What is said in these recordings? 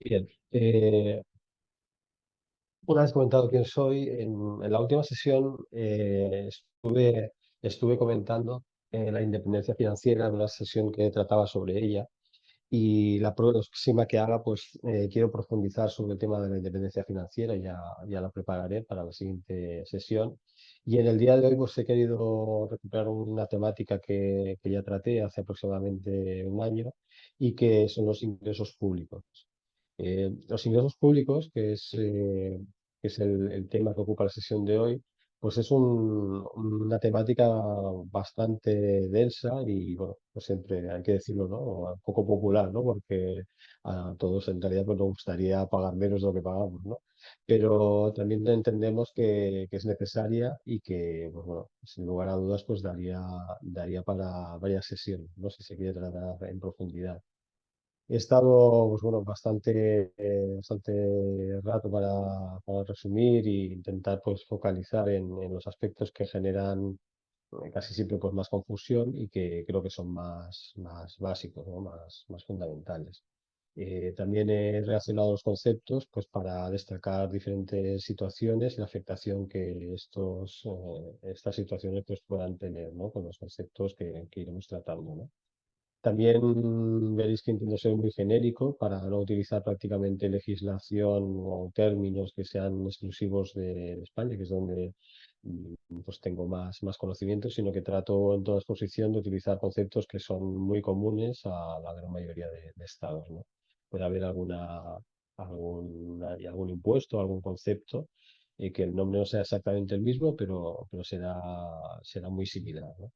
Bien, una vez comentado quién soy, en la última sesión estuve comentando la independencia financiera en una sesión que trataba sobre ella y la próxima que haga, pues quiero profundizar sobre el tema de la independencia financiera, ya la prepararé para la siguiente sesión. Y en el día de hoy, pues he querido recuperar una temática que ya traté hace aproximadamente un año y que son los ingresos públicos. Los ingresos públicos, que es el tema que ocupa la sesión de hoy, pues es una temática bastante densa y, bueno, pues siempre hay que decirlo, ¿no? Un poco popular, ¿no? Porque a todos en realidad pues, nos gustaría pagar menos de lo que pagamos, ¿no? Pero también entendemos que es necesaria y que, pues, bueno, sin lugar a dudas, pues daría para varias sesiones, ¿no? Si se quiere tratar en profundidad. He estado, pues bueno, bastante rato para resumir e intentar pues focalizar en los aspectos que generan casi siempre pues más confusión y que creo que son más básicos, ¿no? Más fundamentales. También he relacionado los conceptos pues para destacar diferentes situaciones y la afectación que estas situaciones pues puedan tener, ¿no? Con los conceptos que iremos tratando, ¿no? También veréis que intento ser muy genérico para no utilizar prácticamente legislación o términos que sean exclusivos de España, que es donde pues tengo más conocimiento, sino que trato en toda exposición de utilizar conceptos que son muy comunes a la gran mayoría de estados, ¿no? Puede haber algún impuesto, algún concepto, que el nombre no sea exactamente el mismo, pero será muy similar, ¿no?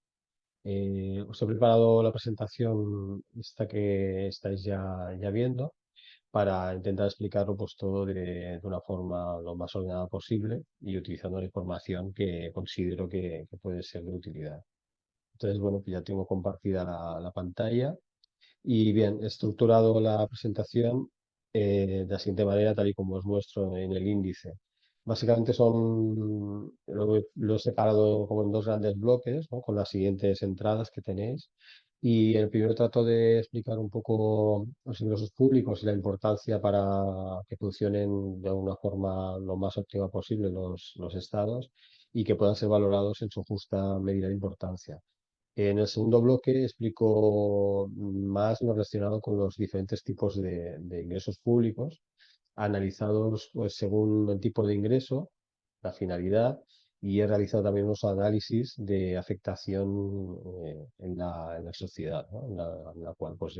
Os he preparado la presentación esta que estáis ya viendo para intentar explicarlo pues todo de una forma lo más ordenada posible y utilizando la información que considero que puede ser de utilidad. Entonces, bueno, pues ya tengo compartida la pantalla y bien, he estructurado la presentación de la siguiente manera, tal y como os muestro en el índice. Básicamente lo he separado como en dos grandes bloques, ¿no? Con las siguientes entradas que tenéis. Y el primero trato de explicar un poco los ingresos públicos y la importancia para que funcionen de una forma lo más óptima posible los estados y que puedan ser valorados en su justa medida de importancia. En el segundo bloque explico más lo relacionado con los diferentes tipos de ingresos públicos, analizados pues, según el tipo de ingreso, la finalidad, y he realizado también unos análisis de afectación en la sociedad, ¿no? En la cual pues,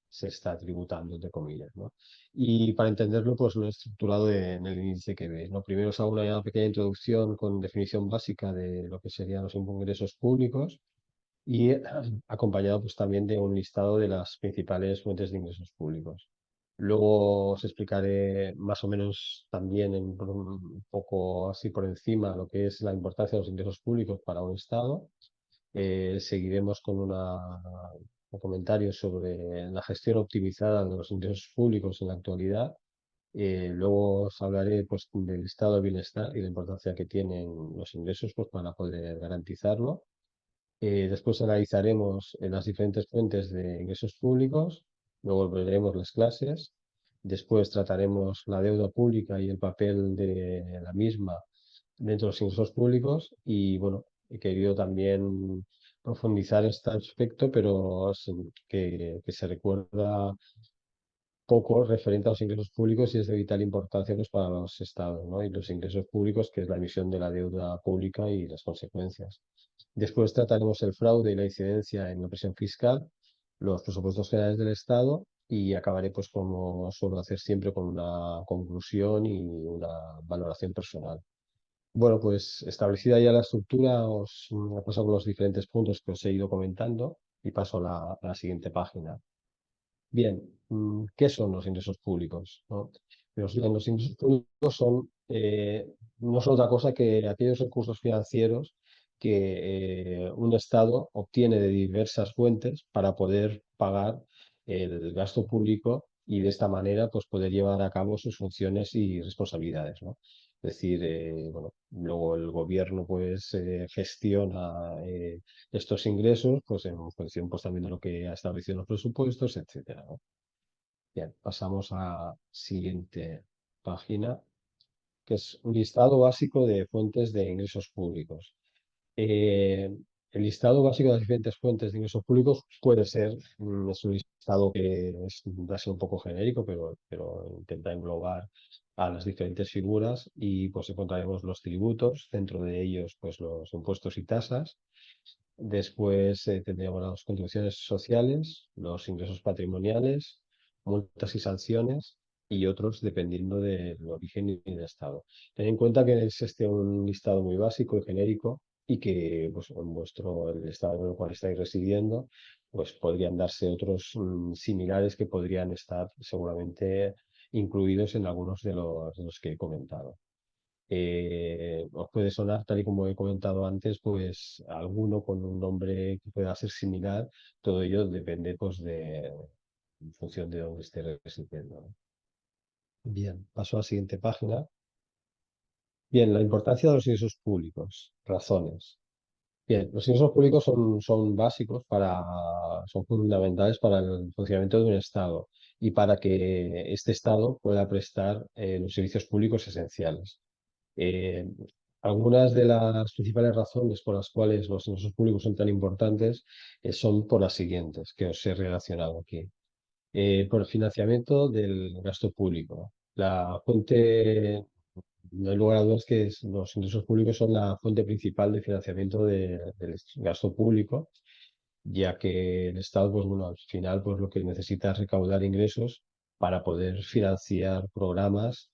se está tributando, entre comillas, ¿no? Y para entenderlo, pues lo he estructurado en el índice que veis, ¿no? Primero os hago una pequeña introducción con definición básica de lo que serían los ingresos públicos y acompañado pues también de un listado de las principales fuentes de ingresos públicos. Luego os explicaré más o menos también un poco así por encima lo que es la importancia de los ingresos públicos para un Estado. Seguiremos con un comentario sobre la gestión optimizada de los ingresos públicos en la actualidad. Luego os hablaré pues, del estado de bienestar y la importancia que tienen los ingresos pues, para poder garantizarlo. Después analizaremos las diferentes fuentes de ingresos públicos, luego veremos las clases, después trataremos la deuda pública y el papel de la misma dentro de los ingresos públicos y bueno, he querido también profundizar en este aspecto, pero que se recuerda poco referente a los ingresos públicos y es de vital importancia pues, para los estados, ¿no? Y los ingresos públicos, que es la emisión de la deuda pública y las consecuencias. Después trataremos el fraude y la incidencia en la presión fiscal, los presupuestos generales del Estado y acabaré, pues como suelo hacer siempre, con una conclusión y una valoración personal. Bueno, pues establecida ya la estructura, os paso por los diferentes puntos que os he ido comentando y paso a la siguiente página. Bien, ¿qué son los ingresos públicos? ¿No? Los ingresos públicos no son otra cosa que aquellos recursos financieros que un Estado obtiene de diversas fuentes para poder pagar el gasto público y de esta manera pues, poder llevar a cabo sus funciones y responsabilidades, ¿no? Es decir, bueno, luego el gobierno pues gestiona estos ingresos pues en función pues también de lo que ha establecido en los presupuestos, etcétera, ¿no? Bien, pasamos a siguiente página, que es un listado básico de fuentes de ingresos públicos. Eh, el listado básico de las diferentes fuentes de ingresos públicos puede ser, es un listado que va a ser un poco genérico, pero intenta englobar a las diferentes figuras y pues encontraremos los tributos, dentro de ellos pues los impuestos y tasas. Después tendríamos las contribuciones sociales, los ingresos patrimoniales, multas y sanciones y otros dependiendo del origen y del estado. Ten en cuenta que es un listado muy básico y genérico y que pues, en el estado en el cual estáis residiendo, pues podrían darse otros similares que podrían estar seguramente incluidos en algunos de los que he comentado. Os puede sonar, tal y como he comentado antes, pues alguno con un nombre que pueda ser similar. Todo ello depende, pues, en función de dónde esté residiendo, ¿no? Bien, paso a la siguiente página. Bien, la importancia de los ingresos públicos. Razones. Bien, los ingresos públicos son básicos son fundamentales para el funcionamiento de un Estado y para que este Estado pueda prestar los servicios públicos esenciales. Eh, Algunas de las principales razones por las cuales los ingresos públicos son tan importantes son por las siguientes, que os he relacionado aquí. Por el financiamiento del gasto público. La fuente, no hay lugar a dudas que los ingresos públicos son la fuente principal de financiamiento del gasto público, ya que el Estado, pues bueno, al final, pues lo que necesita es recaudar ingresos para poder financiar programas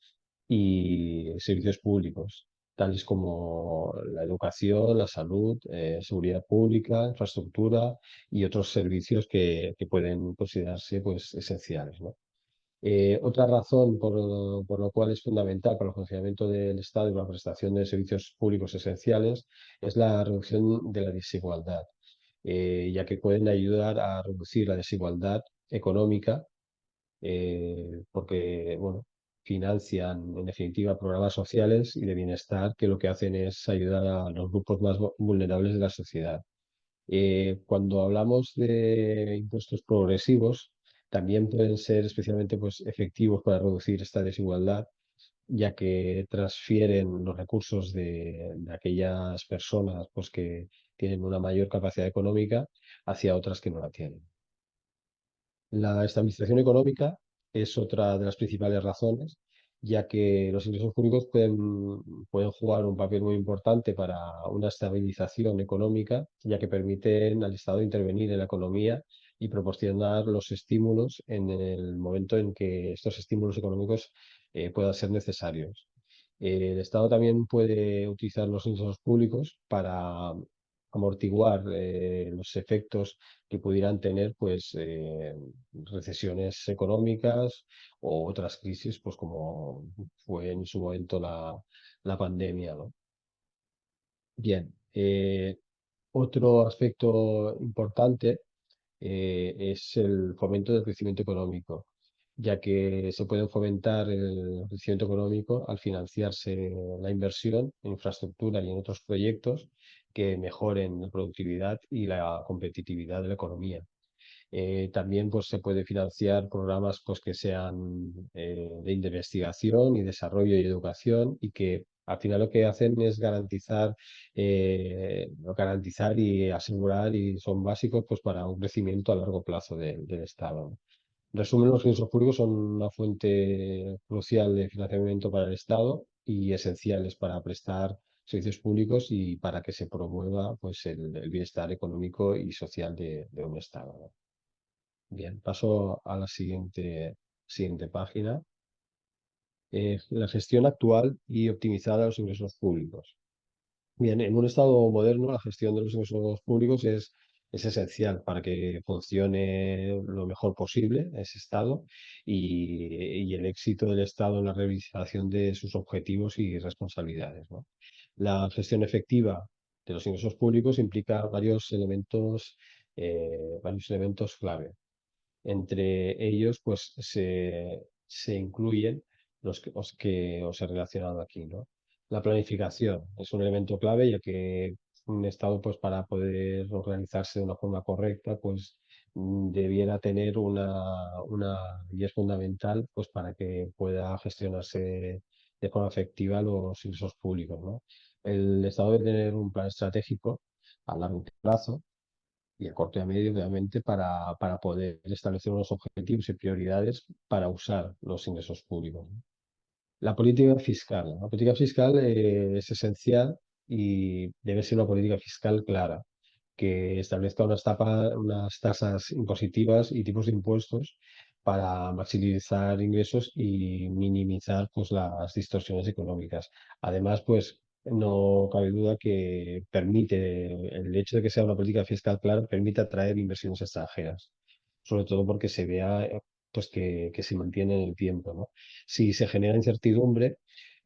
y servicios públicos, tales como la educación, la salud, seguridad pública, infraestructura y otros servicios que pueden considerarse pues esenciales, ¿no? Otra razón por lo cual es fundamental para el funcionamiento del Estado y la prestación de servicios públicos esenciales es la reducción de la desigualdad, ya que pueden ayudar a reducir la desigualdad económica, porque, bueno, financian en definitiva programas sociales y de bienestar que lo que hacen es ayudar a los grupos más vulnerables de la sociedad. Cuando hablamos de impuestos progresivos, también pueden ser especialmente pues, efectivos para reducir esta desigualdad, ya que transfieren los recursos de aquellas personas pues, que tienen una mayor capacidad económica hacia otras que no la tienen. La estabilización económica es otra de las principales razones, ya que los ingresos públicos pueden jugar un papel muy importante para una estabilización económica, ya que permiten al Estado intervenir en la economía y proporcionar los estímulos en el momento en que estos estímulos económicos puedan ser necesarios. El Estado también puede utilizar los ingresos públicos para amortiguar los efectos que pudieran tener pues recesiones económicas o otras crisis, pues como fue en su momento la pandemia, ¿no? Bien, otro aspecto importante es el fomento del crecimiento económico, ya que se puede fomentar el crecimiento económico al financiarse la inversión en infraestructura y en otros proyectos que mejoren la productividad y la competitividad de la economía. También pues, se puede financiar programas pues, que sean de investigación y desarrollo y educación y que al final lo que hacen es garantizar y asegurar y son básicos pues, para un crecimiento a largo plazo del Estado. En resumen, los ingresos públicos son una fuente crucial de financiamiento para el Estado y esenciales para prestar servicios públicos y para que se promueva pues, el bienestar económico y social de un Estado, ¿no? Bien, paso a la siguiente página. La gestión actual y optimizada de los ingresos públicos. Bien, en un Estado moderno la gestión de los ingresos públicos es esencial para que funcione lo mejor posible ese Estado y el éxito del Estado en la realización de sus objetivos y responsabilidades, ¿no? La gestión efectiva de los ingresos públicos implica varios elementos clave. Entre ellos, pues se incluyen los que os he relacionado aquí, ¿no? La planificación es un elemento clave, ya que un Estado, pues para poder organizarse de una forma correcta, pues debiera tener y es fundamental pues para que pueda gestionarse de forma efectiva los ingresos públicos, ¿no? El Estado debe tener un plan estratégico a largo plazo y a corto y a medio, obviamente, para poder establecer unos objetivos y prioridades para usar los ingresos públicos, ¿no? La política fiscal es esencial y debe ser una política fiscal clara, que establezca unas tasas impositivas y tipos de impuestos para maximizar ingresos y minimizar pues, las distorsiones económicas. Además, pues no cabe duda que el hecho de que sea una política fiscal clara, permite atraer inversiones extranjeras, sobre todo porque se vea pues que se mantiene en el tiempo, ¿no? Si se genera incertidumbre,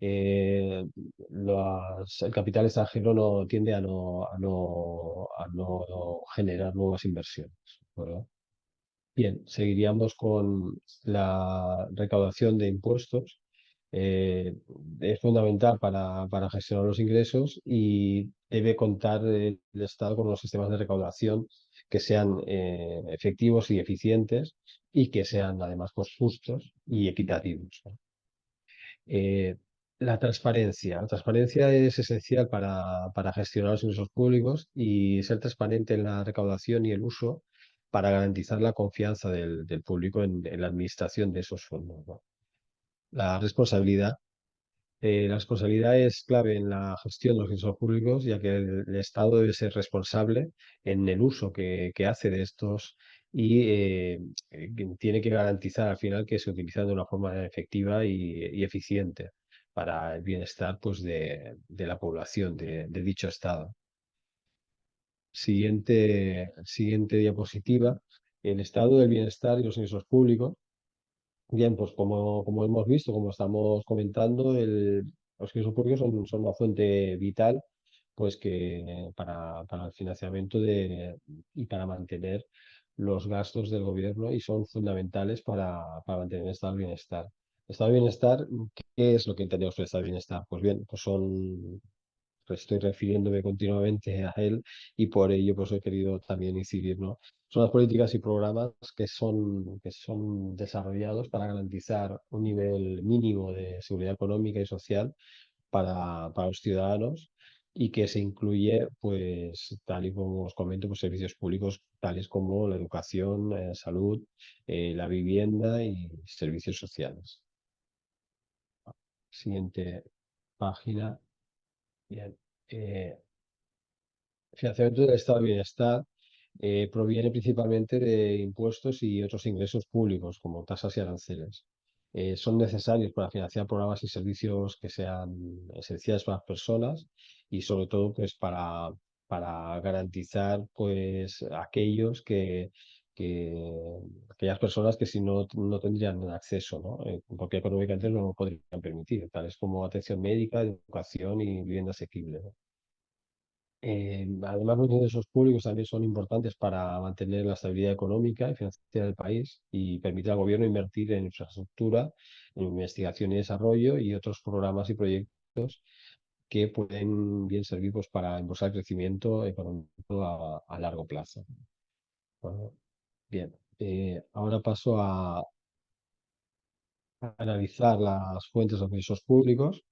eh, el capital extranjero no tiende a no generar nuevas inversiones, ¿verdad? Bien, seguiríamos con la recaudación de impuestos. Eh, es fundamental para gestionar los ingresos y debe contar el Estado con unos sistemas de recaudación que sean efectivos y eficientes y que sean además pues, justos y equitativos, ¿no? Eh, La transparencia es esencial para gestionar los ingresos públicos y ser transparente en la recaudación y el uso para garantizar la confianza del público en la administración de esos fondos, ¿no? La responsabilidad. La responsabilidad es clave en la gestión de los ingresos públicos, ya que el Estado debe ser responsable en el uso que hace de estos y que tiene que garantizar al final que se utilizan de una forma efectiva y eficiente para el bienestar pues, de la población de dicho Estado. Siguiente diapositiva. El estado del bienestar y los ingresos públicos. Bien, pues como hemos visto, como estamos comentando, los ingresos públicos son una fuente vital pues para el financiamiento y para mantener los gastos del gobierno y son fundamentales para mantener el estado del bienestar. El estado del bienestar, ¿qué es lo que entendemos por estado del bienestar? Pues bien, pues estoy refiriéndome continuamente a él y por ello pues he querido también incidir, ¿no? Son las políticas y programas que son desarrollados para garantizar un nivel mínimo de seguridad económica y social para los ciudadanos y que se incluye, pues, tal y como os comento, pues, servicios públicos tales como la educación, salud, la vivienda y servicios sociales. Siguiente página. Bien. Eh, El financiamiento del estado de bienestar proviene principalmente de impuestos y otros ingresos públicos, como tasas y aranceles. Son necesarios para financiar programas y servicios que sean esenciales para las personas y sobre todo pues, para garantizar pues, aquellas personas que si no tendrían acceso, ¿no? Porque económicamente no lo podrían permitir, tales como atención médica, educación y vivienda asequible, ¿no? Además, los ingresos públicos también son importantes para mantener la estabilidad económica y financiera del país y permitir al gobierno invertir en infraestructura, en investigación y desarrollo y otros programas y proyectos que pueden bien servir pues, para impulsar el crecimiento económico a largo plazo. Bueno, bien, ahora paso a analizar las fuentes de los ingresos públicos.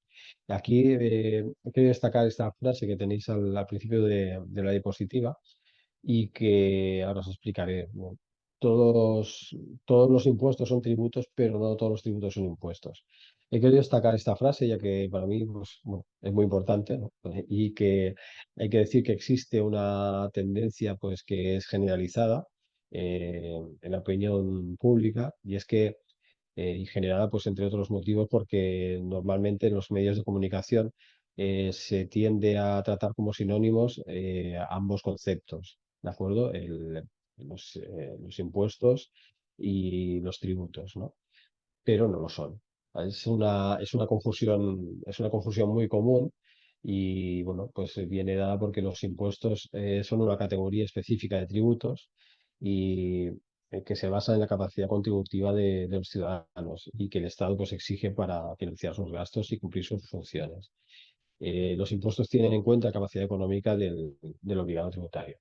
Aquí quiero destacar esta frase que tenéis al principio de la diapositiva y que ahora os explicaré. Bueno, todos los impuestos son tributos, pero no todos los tributos son impuestos. He querido destacar esta frase ya que para mí pues, bueno, es muy importante, ¿no? Y que hay que decir que existe una tendencia pues, que es generalizada en la opinión pública y es que y generada, pues, entre otros motivos, porque normalmente en los medios de comunicación se tiende a tratar como sinónimos ambos conceptos, ¿de acuerdo? Los impuestos y los tributos, ¿no? Pero no lo son. Es una confusión muy común y, bueno, pues viene dada porque los impuestos son una categoría específica de tributos y que se basa en la capacidad contributiva de los ciudadanos y que el Estado pues exige para financiar sus gastos y cumplir sus funciones. Los impuestos tienen en cuenta la capacidad económica del obligado tributario.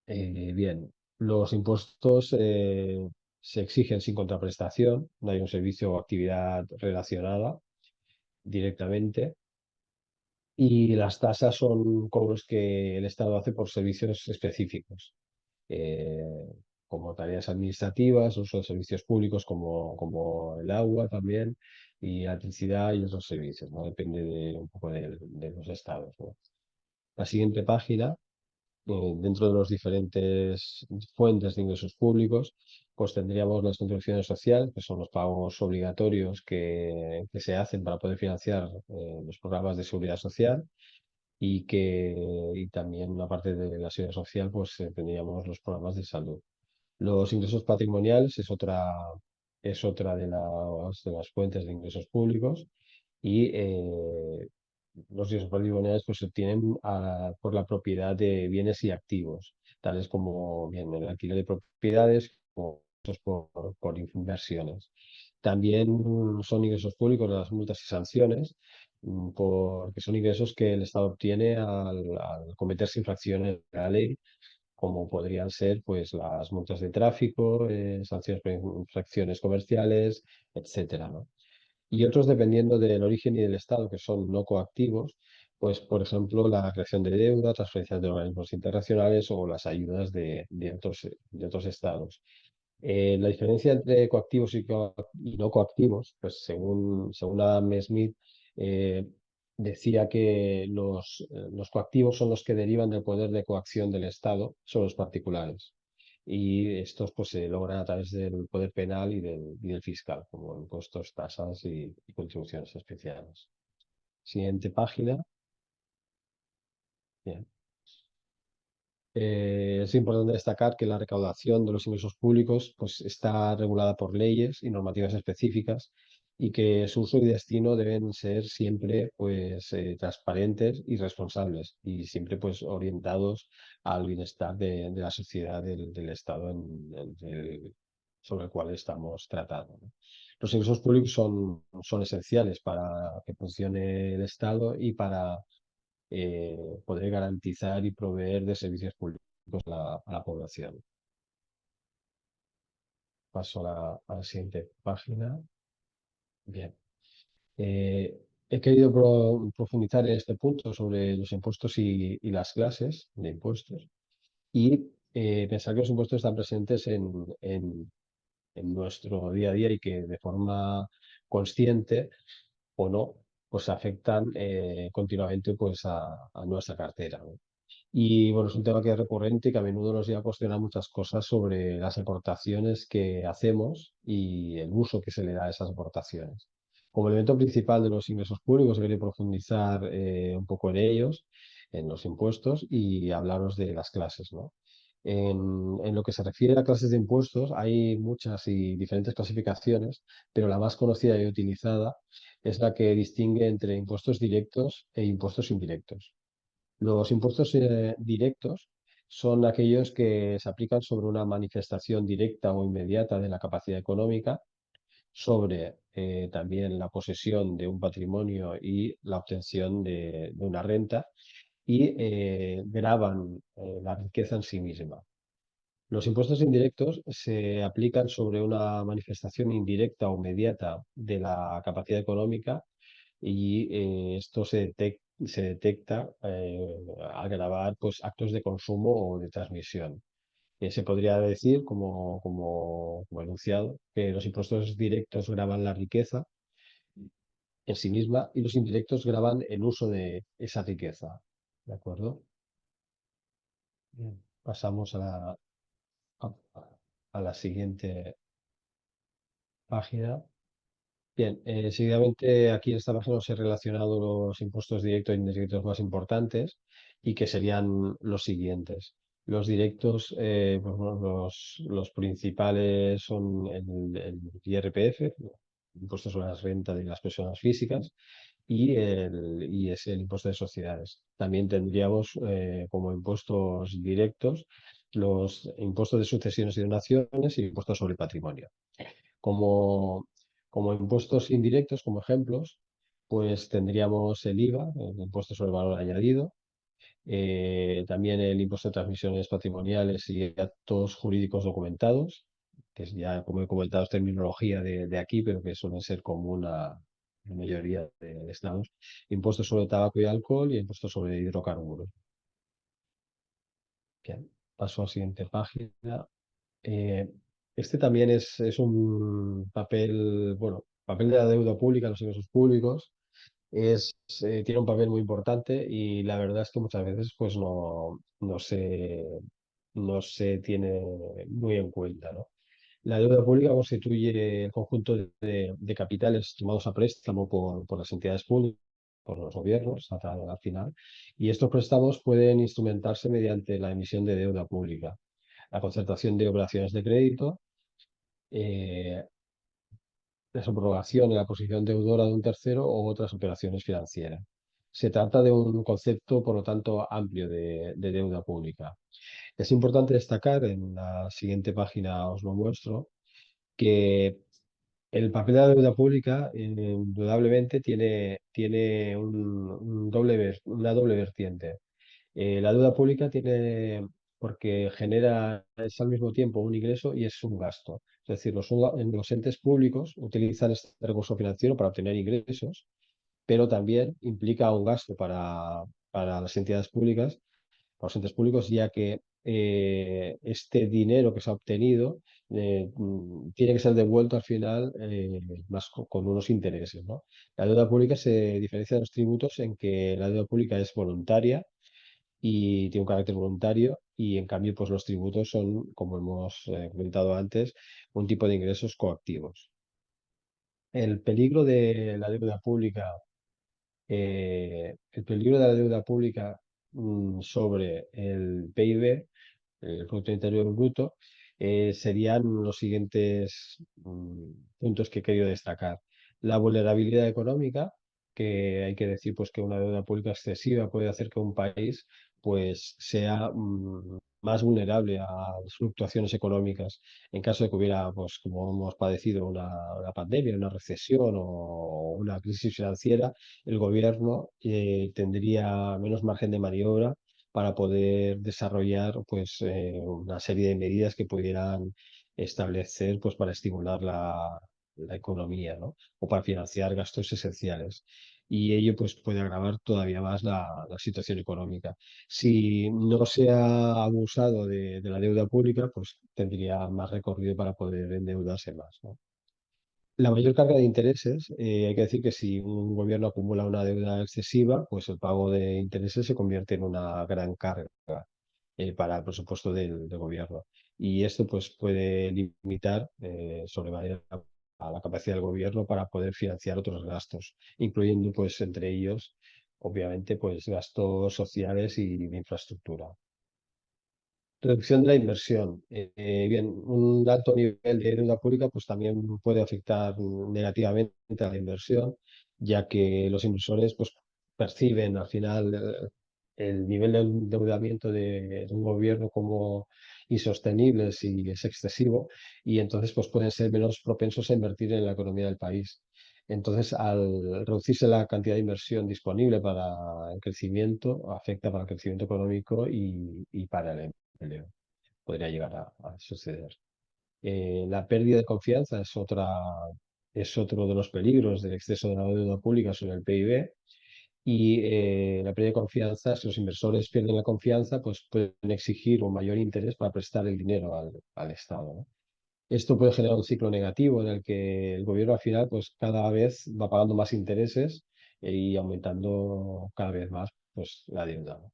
Bien. Los impuestos se exigen sin contraprestación, no hay un servicio o actividad relacionada directamente. Y las tasas son cobros que el Estado hace por servicios específicos, eh, como tareas administrativas, uso de servicios públicos como el agua también, y electricidad y otros servicios, ¿no? Depende un poco de los estados, ¿no? La siguiente página, dentro de los diferentes fuentes de ingresos públicos, pues tendríamos las contribuciones sociales, que son los pagos obligatorios que se hacen para poder financiar los programas de seguridad social y también, aparte de la seguridad social, pues tendríamos los programas de salud. Los ingresos patrimoniales es otra de las fuentes de ingresos públicos y los ingresos patrimoniales pues, se obtienen por la propiedad de bienes y activos, tales como bien, el alquiler de propiedades o por inversiones. También son ingresos públicos las multas y sanciones, porque son ingresos que el Estado obtiene al cometerse infracciones de la ley, como podrían ser pues las multas de tráfico, sanciones por infracciones comerciales, etcétera, ¿no? Y otros dependiendo del origen y del estado, que son no coactivos, pues por ejemplo la creación de deuda, transferencias de organismos internacionales o las ayudas de otros estados. La diferencia entre coactivos y no coactivos, pues según Adam Smith, eh, decía que los coactivos son los que derivan del poder de coacción del Estado sobre los particulares. Y estos pues se logran a través del poder penal y del fiscal, como impuestos, tasas y contribuciones especiales. Siguiente página. Bien. Es importante destacar que la recaudación de los ingresos públicos pues, está regulada por leyes y normativas específicas y que su uso y destino deben ser siempre pues, transparentes y responsables y siempre pues, orientados al bienestar de la sociedad del Estado sobre el cual estamos tratando, ¿no? Los ingresos públicos son esenciales para que funcione el Estado y para poder garantizar y proveer de servicios públicos a la población. Paso a la siguiente página. Bien. Eh, He querido profundizar en este punto sobre los impuestos y las clases de impuestos y pensar que los impuestos están presentes en nuestro día a día y que de forma consciente o no, pues afectan continuamente pues, a nuestra cartera, ¿no? Y bueno, es un tema que es recurrente y que a menudo nos lleva a cuestionar muchas cosas sobre las aportaciones que hacemos y el uso que se le da a esas aportaciones. Como elemento principal de los ingresos públicos, quería profundizar un poco en ellos, en los impuestos y hablaros de las clases, ¿no? En lo que se refiere a clases de impuestos, hay muchas y diferentes clasificaciones, pero la más conocida y utilizada es la que distingue entre impuestos directos e impuestos indirectos. Los impuestos directos son aquellos que se aplican sobre una manifestación directa o inmediata de la capacidad económica, sobre también la posesión de un patrimonio y la obtención de una renta y gravan la riqueza en sí misma. Los impuestos indirectos se aplican sobre una manifestación indirecta o inmediata de la capacidad económica y esto se detecta al grabar pues, actos de consumo o de transmisión. Se podría decir, como enunciado, que los impuestos directos graban la riqueza en sí misma y los indirectos graban el uso de esa riqueza. ¿De acuerdo? Bien. Pasamos a, a la siguiente página. Bien, seguidamente aquí en esta página os he relacionado los impuestos directos e indirectos más importantes y que serían los siguientes. Los directos, pues, bueno, los principales son el IRPF, impuesto sobre la renta de las personas físicas, y es el impuesto de sociedades. También tendríamos como impuestos directos los impuestos de sucesiones y donaciones y impuestos sobre el patrimonio. Como, como impuestos indirectos, como ejemplos, pues tendríamos el IVA, el impuesto sobre el valor añadido, También el impuesto de transmisiones patrimoniales y actos jurídicos documentados, que es ya, como he comentado, es terminología de aquí, pero que suele ser común a la mayoría de estados. Impuestos sobre tabaco y alcohol y impuestos sobre hidrocarburos. Bien, paso a la siguiente página. Eh, este también es un papel, bueno, papel de la deuda pública, los ingresos públicos. Tiene un papel muy importante y la verdad es que muchas veces pues no se tiene muy en cuenta, ¿no? La deuda pública constituye el conjunto de capitales tomados a préstamo por las entidades públicas, por los gobiernos, al final, y estos préstamos pueden instrumentarse mediante la emisión de deuda pública, la concertación de operaciones de crédito, eh, la subrogación y la posición deudora de un tercero o otras operaciones financieras. Se trata de un concepto, por lo tanto, amplio de deuda pública. Es importante destacar, en la siguiente página os lo muestro, que el papel de la deuda pública indudablemente tiene una doble vertiente. La deuda pública tiene, porque genera, es al mismo tiempo un ingreso y es un gasto. Es decir, los entes públicos utilizan este recurso financiero para obtener ingresos, pero también implica un gasto para las entidades públicas, para los entes públicos, ya que este dinero que se ha obtenido tiene que ser devuelto al final más con unos intereses, ¿no? La deuda pública se diferencia de los tributos en que la deuda pública es voluntaria y tiene un carácter voluntario y en cambio pues los tributos son, como hemos comentado antes, un tipo de ingresos coactivos. El peligro de la deuda pública, el peligro de la deuda pública sobre el PIB, el Producto Interior Bruto, serían los siguientes puntos que he querido destacar. La vulnerabilidad económica, que hay que decir pues, que una deuda pública excesiva puede hacer que un país pues, sea más vulnerable a las fluctuaciones económicas. En caso de que hubiera, pues, como hemos padecido, una pandemia, una recesión o una crisis financiera, el gobierno tendría menos margen de maniobra para poder desarrollar pues, una serie de medidas que pudieran establecer pues, para estimular la economía, ¿no? O para financiar gastos esenciales. Y ello pues, puede agravar todavía más la situación económica. Si no se ha abusado de la deuda pública, pues tendría más recorrido para poder endeudarse más, ¿no? La mayor carga de intereses, hay que decir que si un gobierno acumula una deuda excesiva, pues el pago de intereses se convierte en una gran carga para el presupuesto del gobierno. Y esto pues puede limitar sobremanera a la capacidad del gobierno para poder financiar otros gastos, incluyendo pues entre ellos, obviamente, pues gastos sociales y de infraestructura. Reducción de la inversión. Bien, un alto nivel de deuda pública pues también puede afectar negativamente a la inversión, ya que los inversores pues perciben al final el nivel de endeudamiento de un gobierno como insostenible si es excesivo y entonces pues pueden ser menos propensos a invertir en la economía del país. Entonces, al reducirse la cantidad de inversión disponible para el crecimiento, afecta para el crecimiento económico y para el empleo. Podría llegar a suceder. La pérdida de confianza es otro de los peligros del exceso de la deuda pública sobre el PIB. Y la pérdida de confianza, si los inversores pierden la confianza, pues pueden exigir un mayor interés para prestar el dinero al Estado, ¿no? Esto puede generar un ciclo negativo en el que el gobierno al final pues cada vez va pagando más intereses y aumentando cada vez más pues la deuda, ¿no?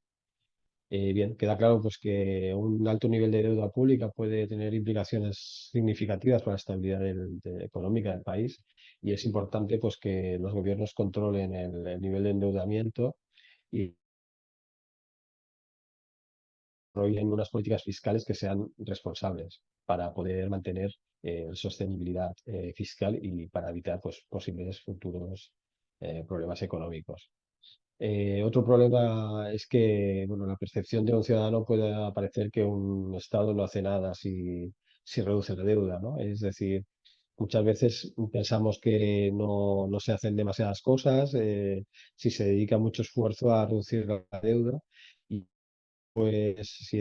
Bien, queda claro pues que un alto nivel de deuda pública puede tener implicaciones significativas para la estabilidad económica del país y es importante pues que los gobiernos controlen el nivel de endeudamiento y desarrollen unas políticas fiscales que sean responsables para poder mantener sostenibilidad fiscal y para evitar pues, posibles futuros problemas económicos. Otro problema es que bueno, la percepción de un ciudadano puede parecer que un Estado no hace nada si reduce la deuda, ¿no? Es decir, muchas veces pensamos que no se hacen demasiadas cosas, si se dedica mucho esfuerzo a reducir la deuda pues si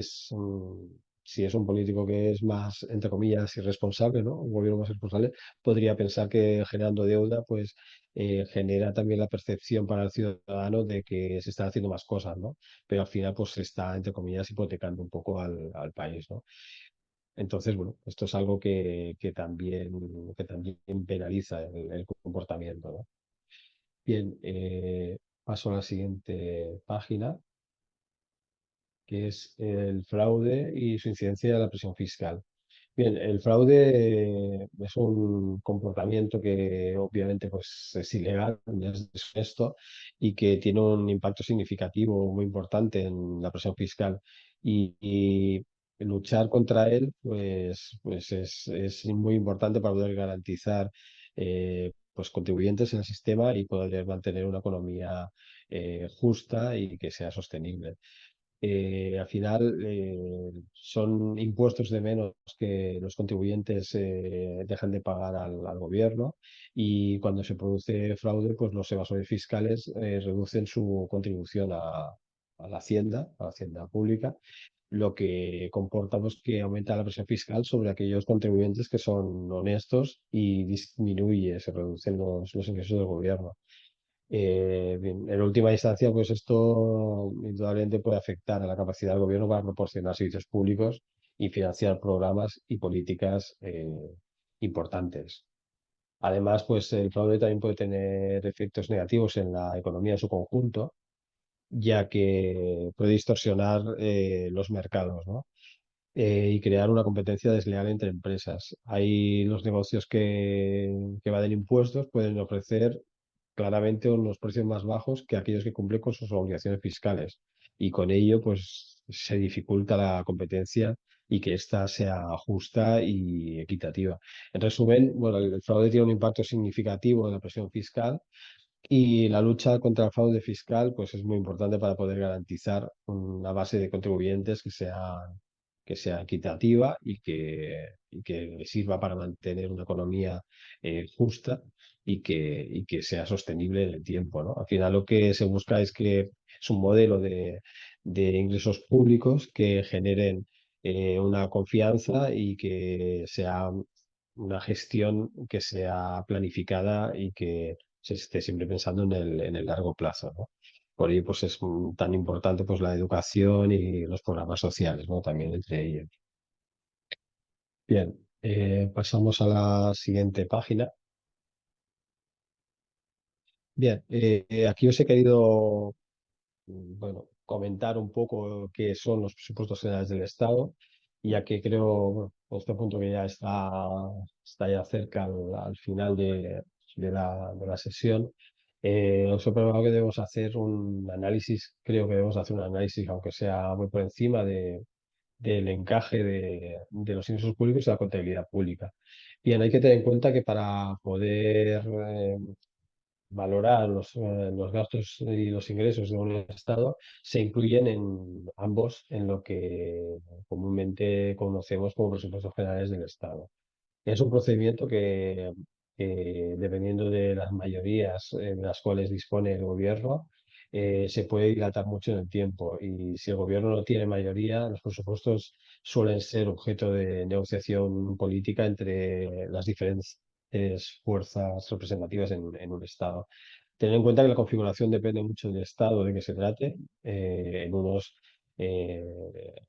es un político que es más, entre comillas, irresponsable, ¿no? Un gobierno más irresponsable, podría pensar que generando deuda, pues genera también la percepción para el ciudadano de que se están haciendo más cosas, ¿no? Pero al final, pues se está, entre comillas, hipotecando un poco al país, ¿no? Entonces, bueno, esto es algo que también penaliza el comportamiento, ¿no? Bien, paso a la siguiente página, que es el fraude y su incidencia en la presión fiscal. Bien, el fraude es un comportamiento que obviamente pues, es ilegal, es deshonesto y que tiene un impacto significativo muy importante en la presión fiscal. Y luchar contra él pues es muy importante para poder garantizar pues contribuyentes en el sistema y poder mantener una economía justa y que sea sostenible. Al final son impuestos de menos que los contribuyentes dejan de pagar al gobierno, y cuando se produce fraude, pues los evasores fiscales reducen su contribución a la hacienda pública, lo que comporta pues, que aumenta la presión fiscal sobre aquellos contribuyentes que son honestos y se reducen los ingresos del gobierno. Bien, en última instancia, pues esto indudablemente puede afectar a la capacidad del gobierno para proporcionar servicios públicos y financiar programas y políticas importantes. Además, pues el fraude también puede tener efectos negativos en la economía en su conjunto, ya que puede distorsionar los mercados, ¿no? Y crear una competencia desleal entre empresas. Hay los negocios que evaden impuestos pueden ofrecer claramente unos precios más bajos que aquellos que cumplen con sus obligaciones fiscales. Y con ello, pues se dificulta la competencia y que ésta sea justa y equitativa. En resumen, bueno, el fraude tiene un impacto significativo en la presión fiscal, y la lucha contra el fraude fiscal pues es muy importante para poder garantizar una base de contribuyentes que sea equitativa y que sirva para mantener una economía justa y que sea sostenible en el tiempo, ¿no? Al final lo que se busca es un modelo de ingresos públicos que generen una confianza y que sea una gestión que sea planificada y que se esté siempre pensando en el largo plazo, ¿no? Por ello, pues es tan importante pues la educación y los programas sociales, ¿no? También entre ellos. Bien, pasamos a la siguiente página. Bien, aquí os he querido, bueno, comentar un poco qué son los presupuestos generales del Estado, ya que creo, bueno, a este punto que ya está ya cerca al final de la sesión, os he probado que debemos hacer un análisis, creo que debemos hacer un análisis, aunque sea muy por encima del encaje de los ingresos públicos y la contabilidad pública. Bien, hay que tener en cuenta que para poder valorar los gastos y los ingresos de un Estado, se incluyen en ambos en lo que comúnmente conocemos como presupuestos generales del Estado. Es un procedimiento que, dependiendo de las mayorías de las cuales dispone el gobierno, se puede dilatar mucho en el tiempo. Y si el gobierno no tiene mayoría, los presupuestos suelen ser objeto de negociación política entre las diferentes fuerzas representativas en un Estado. Tener en cuenta que la configuración depende mucho del Estado de que se trate. En unos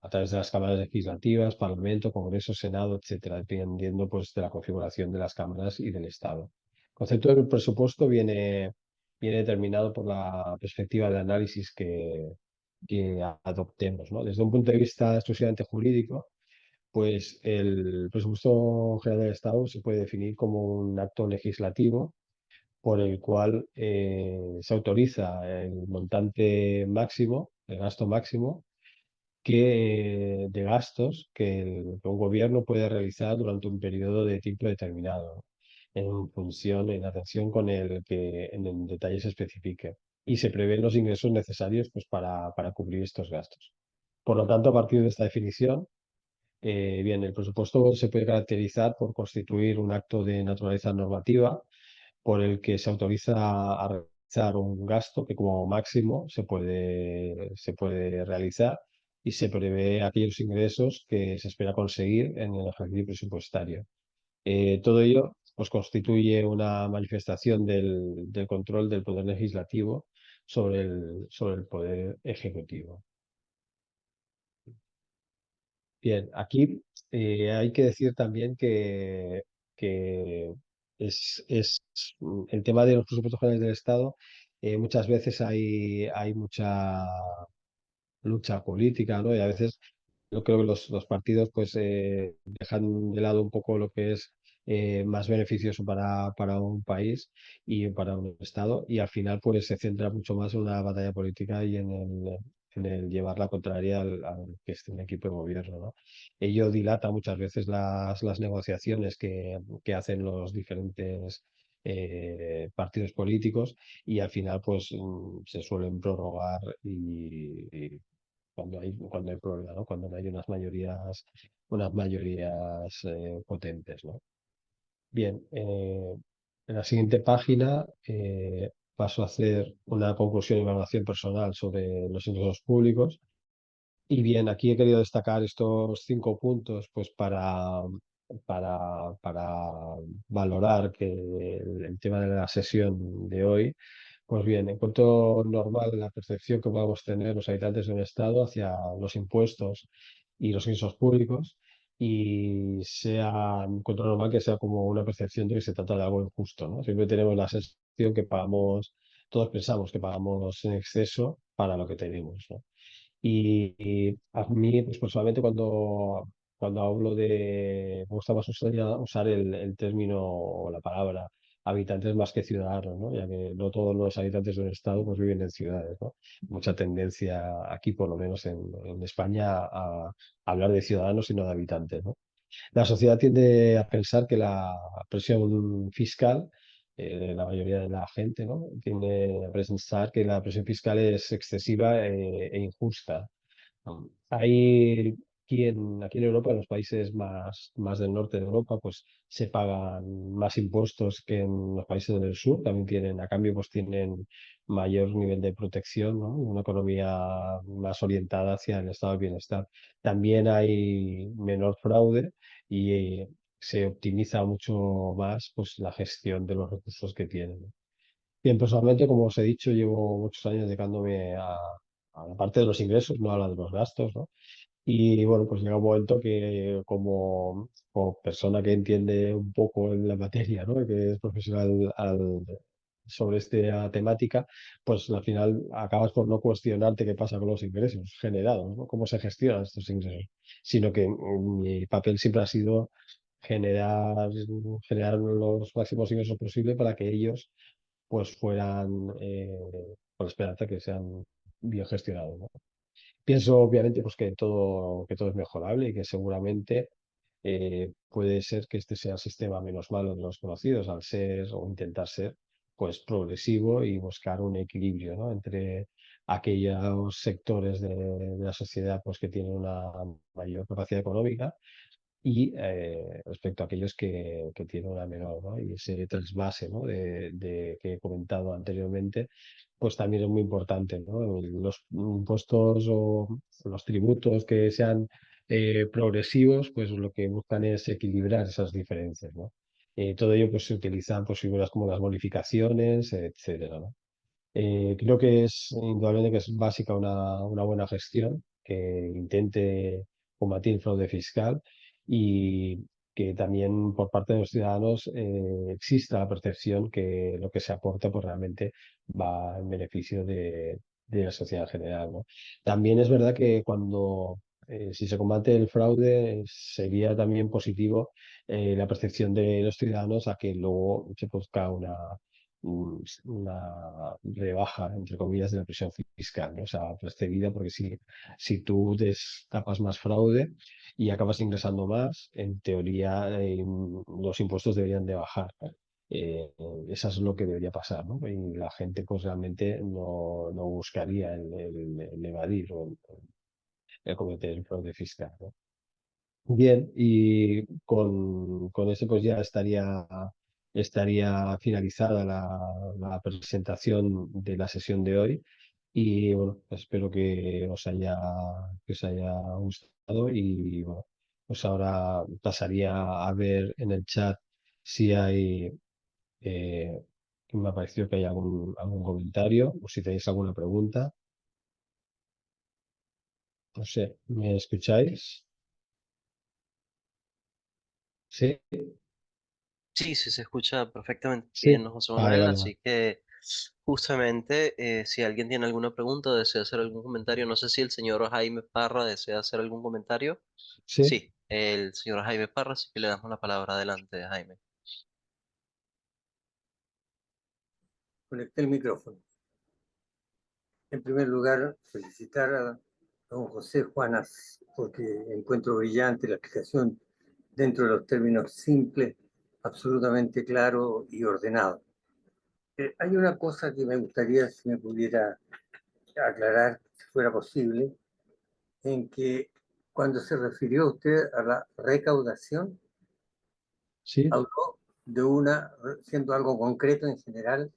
a través de las cámaras legislativas, Parlamento, Congreso, Senado, etcétera, dependiendo pues, de la configuración de las cámaras y del Estado. El concepto del presupuesto viene determinado por la perspectiva de análisis que adoptemos, ¿no? Desde un punto de vista exclusivamente jurídico, pues el presupuesto general del Estado se puede definir como un acto legislativo por el cual se autoriza el montante máximo, el gasto máximo de gastos que un gobierno puede realizar durante un periodo de tiempo determinado, en atención con el que en el detalle se especifique. Y se prevén los ingresos necesarios pues, para cubrir estos gastos. Por lo tanto, a partir de esta definición, bien, el presupuesto se puede caracterizar por constituir un acto de naturaleza normativa por el que se autoriza a realizar un gasto que como máximo se puede realizar y se prevé aquellos ingresos que se espera conseguir en el ejercicio presupuestario. Todo ello pues, constituye una manifestación del control del poder legislativo sobre el poder ejecutivo. Bien, aquí hay que decir también que el tema de los presupuestos generales del Estado, muchas veces hay mucha lucha política, ¿no? Y a veces yo creo que los partidos pues dejan de lado un poco lo que es más beneficioso para un país y para un estado y al final pues se centra mucho más en una batalla política y en el llevar la contraria al que esté en el equipo de gobierno, ¿no? Ello dilata muchas veces las negociaciones que hacen los diferentes partidos políticos y al final pues se suelen prorrogar y cuando hay problema, ¿no? Cuando no hay unas mayorías potentes, ¿no? Bien, en la siguiente página paso a hacer una conclusión y evaluación personal sobre los ingresos públicos. Y bien, aquí he querido destacar estos 5 puntos, pues para valorar que el tema de la sesión de hoy, pues bien, encuentro normal la percepción que podamos tener los habitantes de un Estado hacia los impuestos y los ingresos públicos, y encuentro normal que sea como una percepción de que se trata de algo injusto, ¿no? Siempre tenemos la sensación que pagamos, todos pensamos que pagamos en exceso para lo que tenemos, ¿no? Y a mí, pues personalmente, cuando hablo me gusta más usar el término o la palabra habitantes más que ciudadanos, ¿no? Ya que no todos los habitantes de un estado pues, viven en ciudades, ¿no? Mucha tendencia aquí, por lo menos en España, a hablar de ciudadanos y no de habitantes, ¿no? La sociedad tiende a pensar que la presión fiscal, la mayoría de la gente, ¿no? Tiende a pensar que la presión fiscal es excesiva e injusta. Hay aquí en Europa, en los países más del norte de Europa, pues se pagan más impuestos que en los países del sur. También a cambio, pues tienen mayor nivel de protección, ¿no? Una economía más orientada hacia el estado del bienestar. También hay menor fraude y se optimiza mucho más, pues, la gestión de los recursos que tienen, ¿no? Bien, personalmente, como os he dicho, llevo muchos años dedicándome a la parte de los ingresos, no a la de los gastos, ¿no? Y bueno, pues llega un momento que como persona que entiende un poco en la materia, ¿no? Que es profesional sobre esta temática, pues al final acabas por no cuestionarte qué pasa con los ingresos generados, ¿no? Cómo se gestionan estos ingresos, sino que mi papel siempre ha sido generar, generar los máximos ingresos posibles para que ellos pues fueran, con la esperanza que sean bien gestionados, ¿no? Pienso obviamente pues que todo es mejorable y que seguramente puede ser que este sea el sistema menos malo de los conocidos al ser o intentar ser pues progresivo y buscar un equilibrio, ¿no? Entre aquellos sectores de la sociedad pues que tienen una mayor capacidad económica y respecto a aquellos que tienen una menor, ¿no? Y ese trasvase, ¿no? Que he comentado anteriormente, pues también es muy importante, ¿no? Los impuestos o los tributos que sean progresivos, pues lo que buscan es equilibrar esas diferencias, ¿no? Todo ello pues se utilizan pues, figuras como las bonificaciones, etcétera, ¿no? Creo que es indudablemente que es básica una buena gestión que intente combatir el fraude fiscal y que también por parte de los ciudadanos exista la percepción que lo que se aporta pues realmente va en beneficio de la sociedad en general, ¿no? También es verdad que si se combate el fraude, sería también positivo la percepción de los ciudadanos a que luego se produzca una rebaja, entre comillas, de la presión fiscal, ¿no? O sea, percibida, porque si tú destapas más fraude y acabas ingresando más, en teoría los impuestos deberían de bajar. Eh, Eso es lo que debería pasar, ¿no? Y la gente pues realmente no buscaría el evadir o el cometer el fraude fiscal, ¿no? Bien, y con eso pues ya estaría finalizada la presentación de la sesión de hoy. Y bueno, espero que os haya gustado y bueno, pues ahora pasaría a ver en el chat si hay, eh, que me ha parecido que hay algún comentario o si tenéis alguna pregunta. No sé, ¿me escucháis? Sí, Sí, sí, se escucha perfectamente sí. bien, ¿no, José Vale, Manuel? vale, vale. Así que justamente si alguien tiene alguna pregunta o desea hacer algún comentario, no sé si el señor Jaime Parra desea hacer algún comentario. Sí, Sí, el señor Jaime Parra, así que le damos la palabra adelante, Jaime. Conecté el micrófono. En primer lugar, felicitar a don José Juanas porque encuentro brillante la explicación dentro de los términos simples, absolutamente claro y ordenado. Hay una cosa que me gustaría si me pudiera aclarar, si fuera posible, en que cuando se refirió usted a la recaudación, sí. habló de una, siendo algo concreto en general,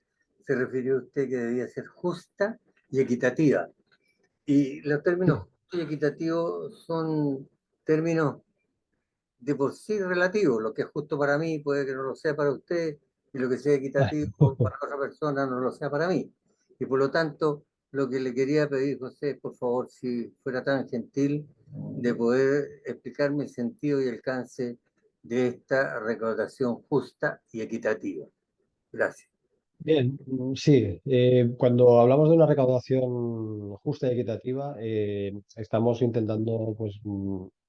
se refirió usted que debía ser justa y equitativa. Y los términos Sí. justo y equitativo son términos de por sí relativos. Lo que es justo para mí puede que no lo sea para usted, y lo que sea equitativo para otra persona no lo sea para mí. Y por lo tanto, lo que le quería pedir, José, por favor, si fuera tan gentil, de poder explicarme el sentido y alcance de esta recaudación justa y equitativa. Gracias. Bien, sí. Cuando hablamos de una recaudación justa y equitativa, estamos intentando pues,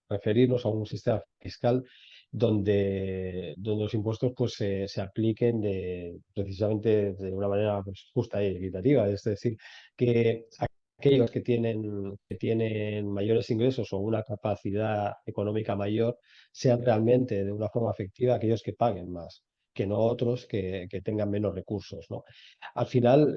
referirnos a un sistema fiscal donde los impuestos pues, se apliquen precisamente de una manera pues, justa y equitativa. Es decir, que aquellos que tienen mayores ingresos o una capacidad económica mayor sean realmente de una forma efectiva aquellos que paguen más que no otros que tengan menos recursos, ¿no? Al final,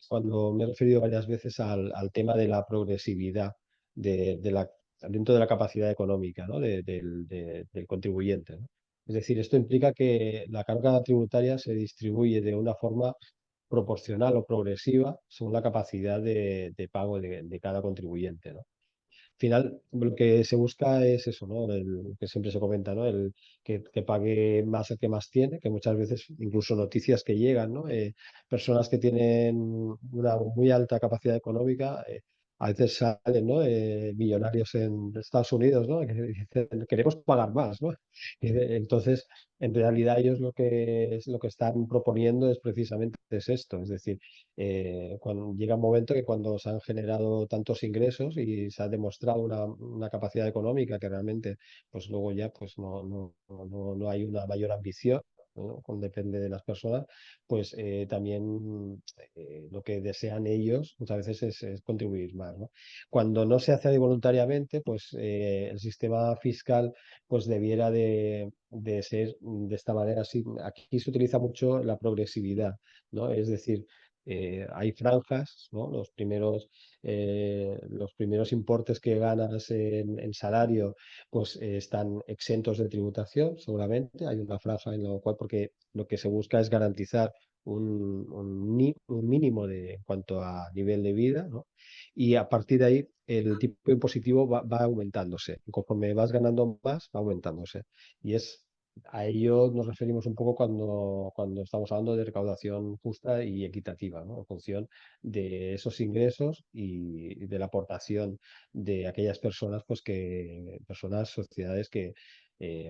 cuando me he referido varias veces al tema de la progresividad dentro de la capacidad económica, ¿no? Del contribuyente, ¿no? Es decir, esto implica que la carga tributaria se distribuye de una forma proporcional o progresiva según la capacidad de pago de cada contribuyente, ¿no? Final, lo que se busca es eso, ¿no? Que siempre se comenta, ¿no? Que pague más el que más tiene, que muchas veces incluso noticias que llegan, ¿no? Personas que tienen una muy alta capacidad económica, a veces salen, ¿no? Millonarios en Estados Unidos, ¿no? Que dicen, queremos pagar más, ¿no? Entonces, en realidad ellos lo que están proponiendo es precisamente es esto, es decir, cuando llega un momento que cuando se han generado tantos ingresos y se ha demostrado una capacidad económica que realmente, pues luego ya pues no hay una mayor ambición, ¿no? Depende de las personas, pues también lo que desean ellos muchas veces es contribuir más, ¿no? Cuando no se hace voluntariamente, pues el sistema fiscal pues debiera de ser de esta manera. Así, aquí se utiliza mucho la progresividad, ¿no? Es decir, hay franjas, ¿no? Los primeros importes que ganas en salario, pues están exentos de tributación, seguramente. Hay una franja en la cual, porque lo que se busca es garantizar un mínimo en cuanto a nivel de vida, ¿no? Y a partir de ahí, el tipo impositivo va aumentándose. Conforme vas ganando más, va aumentándose. Y a ello nos referimos un poco cuando estamos hablando de recaudación justa y equitativa, ¿no? En función de esos ingresos y de la aportación de aquellas personas, personas, sociedades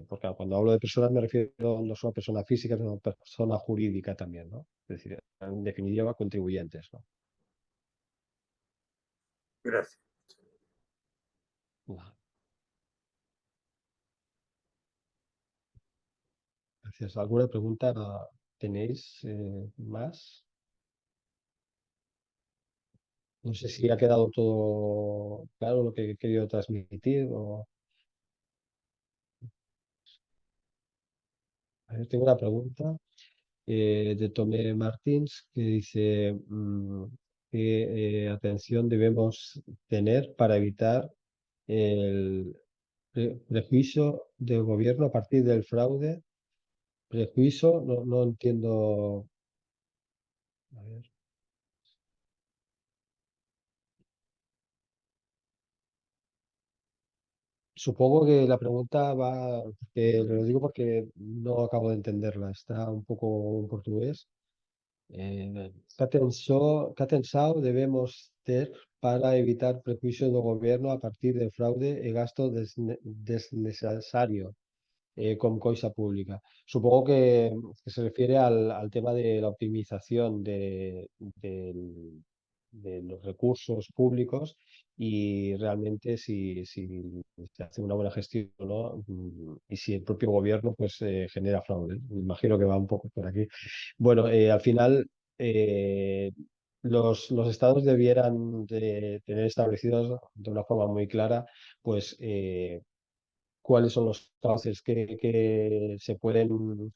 porque cuando hablo de personas me refiero no solo a personas físicas, sino a persona jurídica también, ¿no? Es decir, en definitiva, contribuyentes, ¿no? Gracias. Vale, gracias. ¿Alguna pregunta tenéis más? No sé si ha quedado todo claro lo que he querido transmitir. A ver, tengo una pregunta de Tomé Martins que dice qué atención debemos tener para evitar el prejuicio del gobierno a partir del fraude. Prejuicio, no entiendo. A ver. Supongo que la pregunta va, que lo digo porque no acabo de entenderla, está un poco en portugués. ¿Qué atención debemos ter para evitar prejuicios do gobierno a partir de fraude e gasto desnecesario con coisa pública? Supongo que se refiere al tema de la optimización de los recursos públicos y realmente si se hace una buena gestión o no, y si el propio gobierno pues genera fraude. Me imagino que va un poco por aquí. Bueno, al final eh, los estados debieran de tener establecidos de una forma muy clara pues cuáles son los cauces que se pueden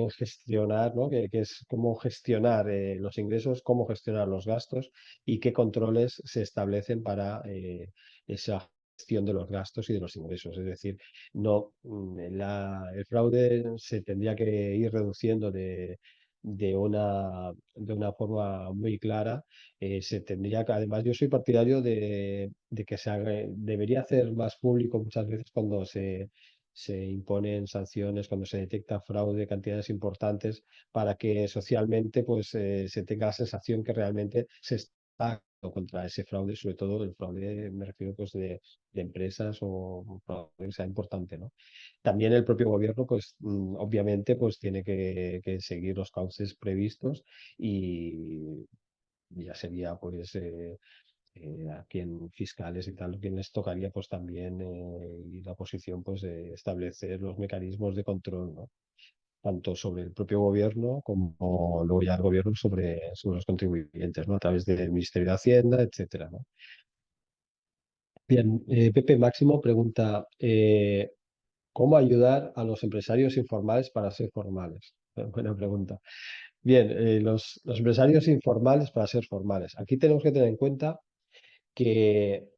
gestionar, ¿no? Que es cómo gestionar los ingresos, cómo gestionar los gastos y qué controles se establecen para esa gestión de los gastos y de los ingresos. Es decir, no, el fraude se tendría que ir reduciendo de una forma muy clara. Se tendría que, además, yo soy partidario de que debería hacer más público muchas veces cuando se imponen sanciones, cuando se detecta fraude, cantidades importantes, para que socialmente pues, se tenga la sensación que realmente se está actuando contra ese fraude, sobre todo el fraude, me refiero pues de empresas o un fraude que sea importante, ¿no? También el propio gobierno, pues obviamente, pues tiene que seguir los cauces previstos y ya sería pues a quien fiscales y tal, quien les tocaría pues también y la oposición pues establecer los mecanismos de control, ¿no? Tanto sobre el propio gobierno como luego ya el gobierno sobre los contribuyentes, ¿no? A través del Ministerio de Hacienda, etcétera, ¿no? Bien, Pepe Máximo pregunta, ¿cómo ayudar a los empresarios informales para ser formales? Buena pregunta. Bien, los empresarios informales para ser formales. Aquí tenemos que tener en cuenta que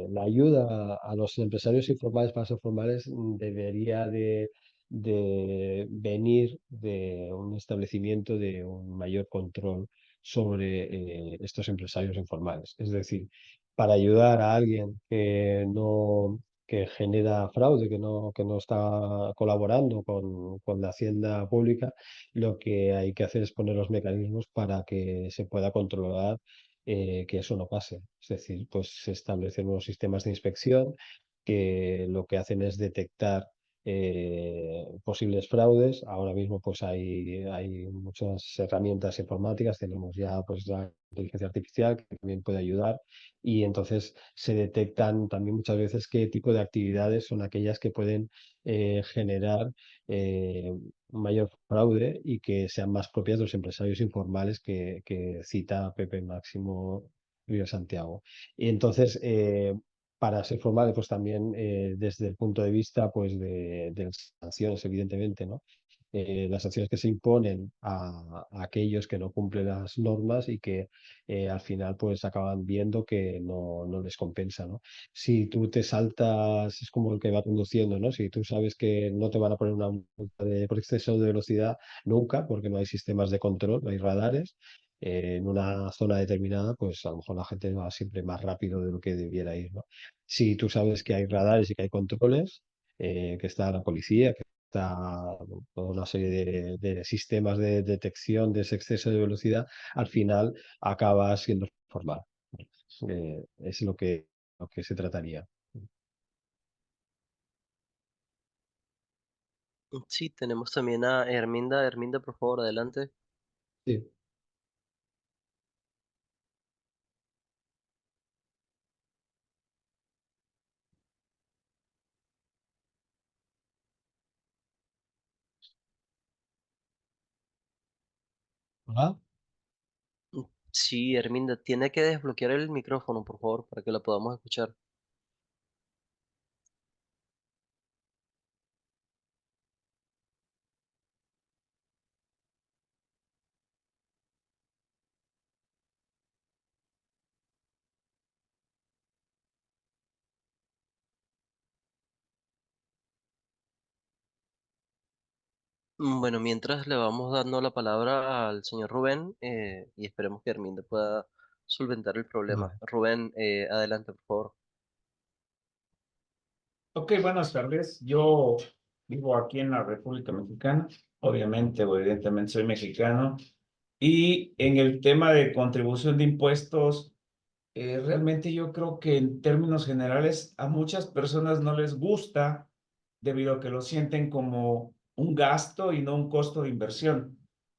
la ayuda a los empresarios informales para ser formales debería de venir de un establecimiento de un mayor control sobre estos empresarios informales. Es decir, para ayudar a alguien que genera fraude, que no está colaborando con la hacienda pública, lo que hay que hacer es poner los mecanismos para que se pueda controlar que eso no pase. Es decir, pues se establecen unos sistemas de inspección que lo que hacen es detectar posibles fraudes. Ahora mismo pues hay muchas herramientas informáticas, tenemos ya pues la inteligencia artificial que también puede ayudar y entonces se detectan también muchas veces qué tipo de actividades son aquellas que pueden generar un mayor fraude y que sean más propias de los empresarios informales que cita Pepe Máximo Río Santiago. Y entonces, para ser formales, pues también desde el punto de vista pues, de las sanciones, evidentemente, ¿no? Las sanciones que se imponen a aquellos que no cumplen las normas y que al final pues acaban viendo que no les compensa, ¿no? Si tú te saltas, es como el que va conduciendo, ¿no? Si tú sabes que no te van a poner una multa por exceso de velocidad nunca, porque no hay sistemas de control, no hay radares, en una zona determinada, pues a lo mejor la gente va siempre más rápido de lo que debiera ir, ¿no? Si tú sabes que hay radares y que hay controles, que está la policía, que está toda una serie de sistemas de detección de ese exceso de velocidad, al final acaba siendo formal. Es lo que se trataría. Sí, tenemos también a Herminda. Herminda, por favor, adelante. Sí. Hola. Sí, Herminda, tiene que desbloquear el micrófono, por favor, para que la podamos escuchar. Bueno, mientras le vamos dando la palabra al señor Rubén y esperemos que Herminda pueda solventar el problema. Vale. Rubén, adelante, por favor. Ok, buenas tardes. Yo vivo aquí en la República Mexicana. Obviamente o evidentemente soy mexicano. Y en el tema de contribución de impuestos, realmente yo creo que en términos generales a muchas personas no les gusta debido a que lo sienten como un gasto y no un costo de inversión.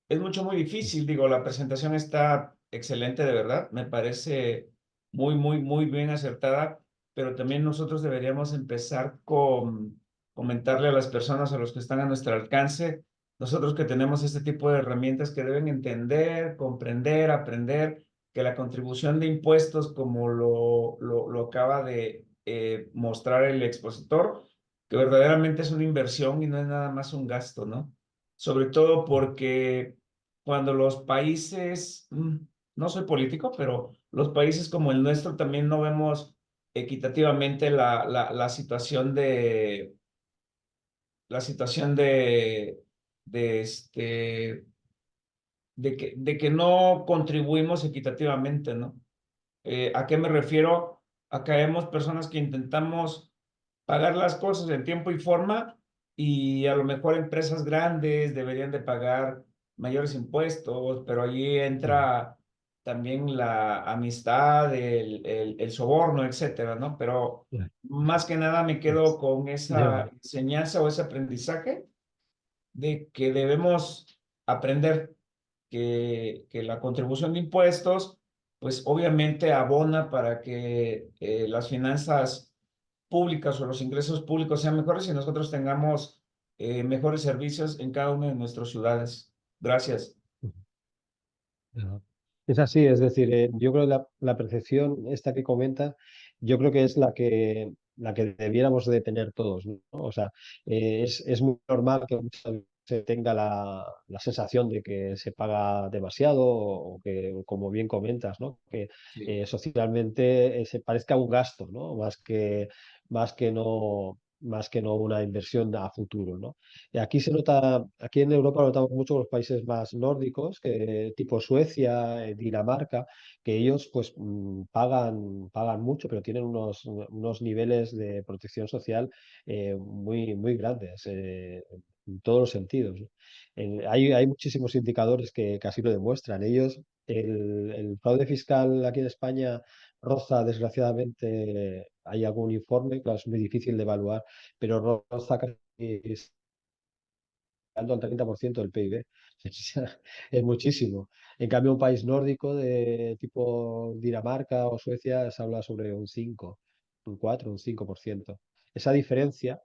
Es muy difícil, digo, la presentación está excelente de verdad, me parece muy bien acertada, pero también nosotros deberíamos empezar con comentarle a las personas, a los que están a nuestro alcance, nosotros que tenemos este tipo de herramientas que deben entender, comprender, aprender que la contribución de impuestos, como lo acaba de mostrar el expositor, que verdaderamente es una inversión y no es nada más un gasto, ¿no? Sobre todo porque cuando los países, no soy político, pero los países como el nuestro también no vemos equitativamente la situación de de que no contribuimos equitativamente, ¿no? ¿A qué me refiero? A que vemos personas que intentamos pagar las cosas en tiempo y forma y a lo mejor empresas grandes deberían de pagar mayores impuestos, pero allí entra también la amistad, el soborno, etcétera, ¿no? Pero más que nada me quedo con esa Yo, enseñanza o ese aprendizaje de que debemos aprender que la contribución de impuestos, pues obviamente abona para que las finanzas públicas o los ingresos públicos sean mejores y nosotros tengamos mejores servicios en cada una de nuestras ciudades. Gracias. Ajá. Es así, es decir, yo creo que la percepción esta que comentas, yo creo que es la que debiéramos de tener todos, ¿no? O sea, es muy normal que muchas veces se tenga la sensación de que se paga demasiado o que, como bien comentas, ¿no? Que Sí. socialmente se parezca un gasto, ¿no? Más que no una inversión a futuro, ¿no? Y aquí se nota, aquí en Europa lo notamos mucho con los países más nórdicos, que, tipo Suecia, Dinamarca, que ellos pues pagan mucho, pero tienen unos niveles de protección social muy grandes en todos los sentidos, ¿no? Hay muchísimos indicadores que así lo demuestran. El fraude fiscal aquí en España roza, desgraciadamente, hay algún informe, claro, es muy difícil de evaluar, pero roza casi llegando al 30% del PIB. O sea, es muchísimo. En cambio, un país nórdico de tipo Dinamarca o Suecia se habla sobre un 5, un 4, un 5%. Esa diferencia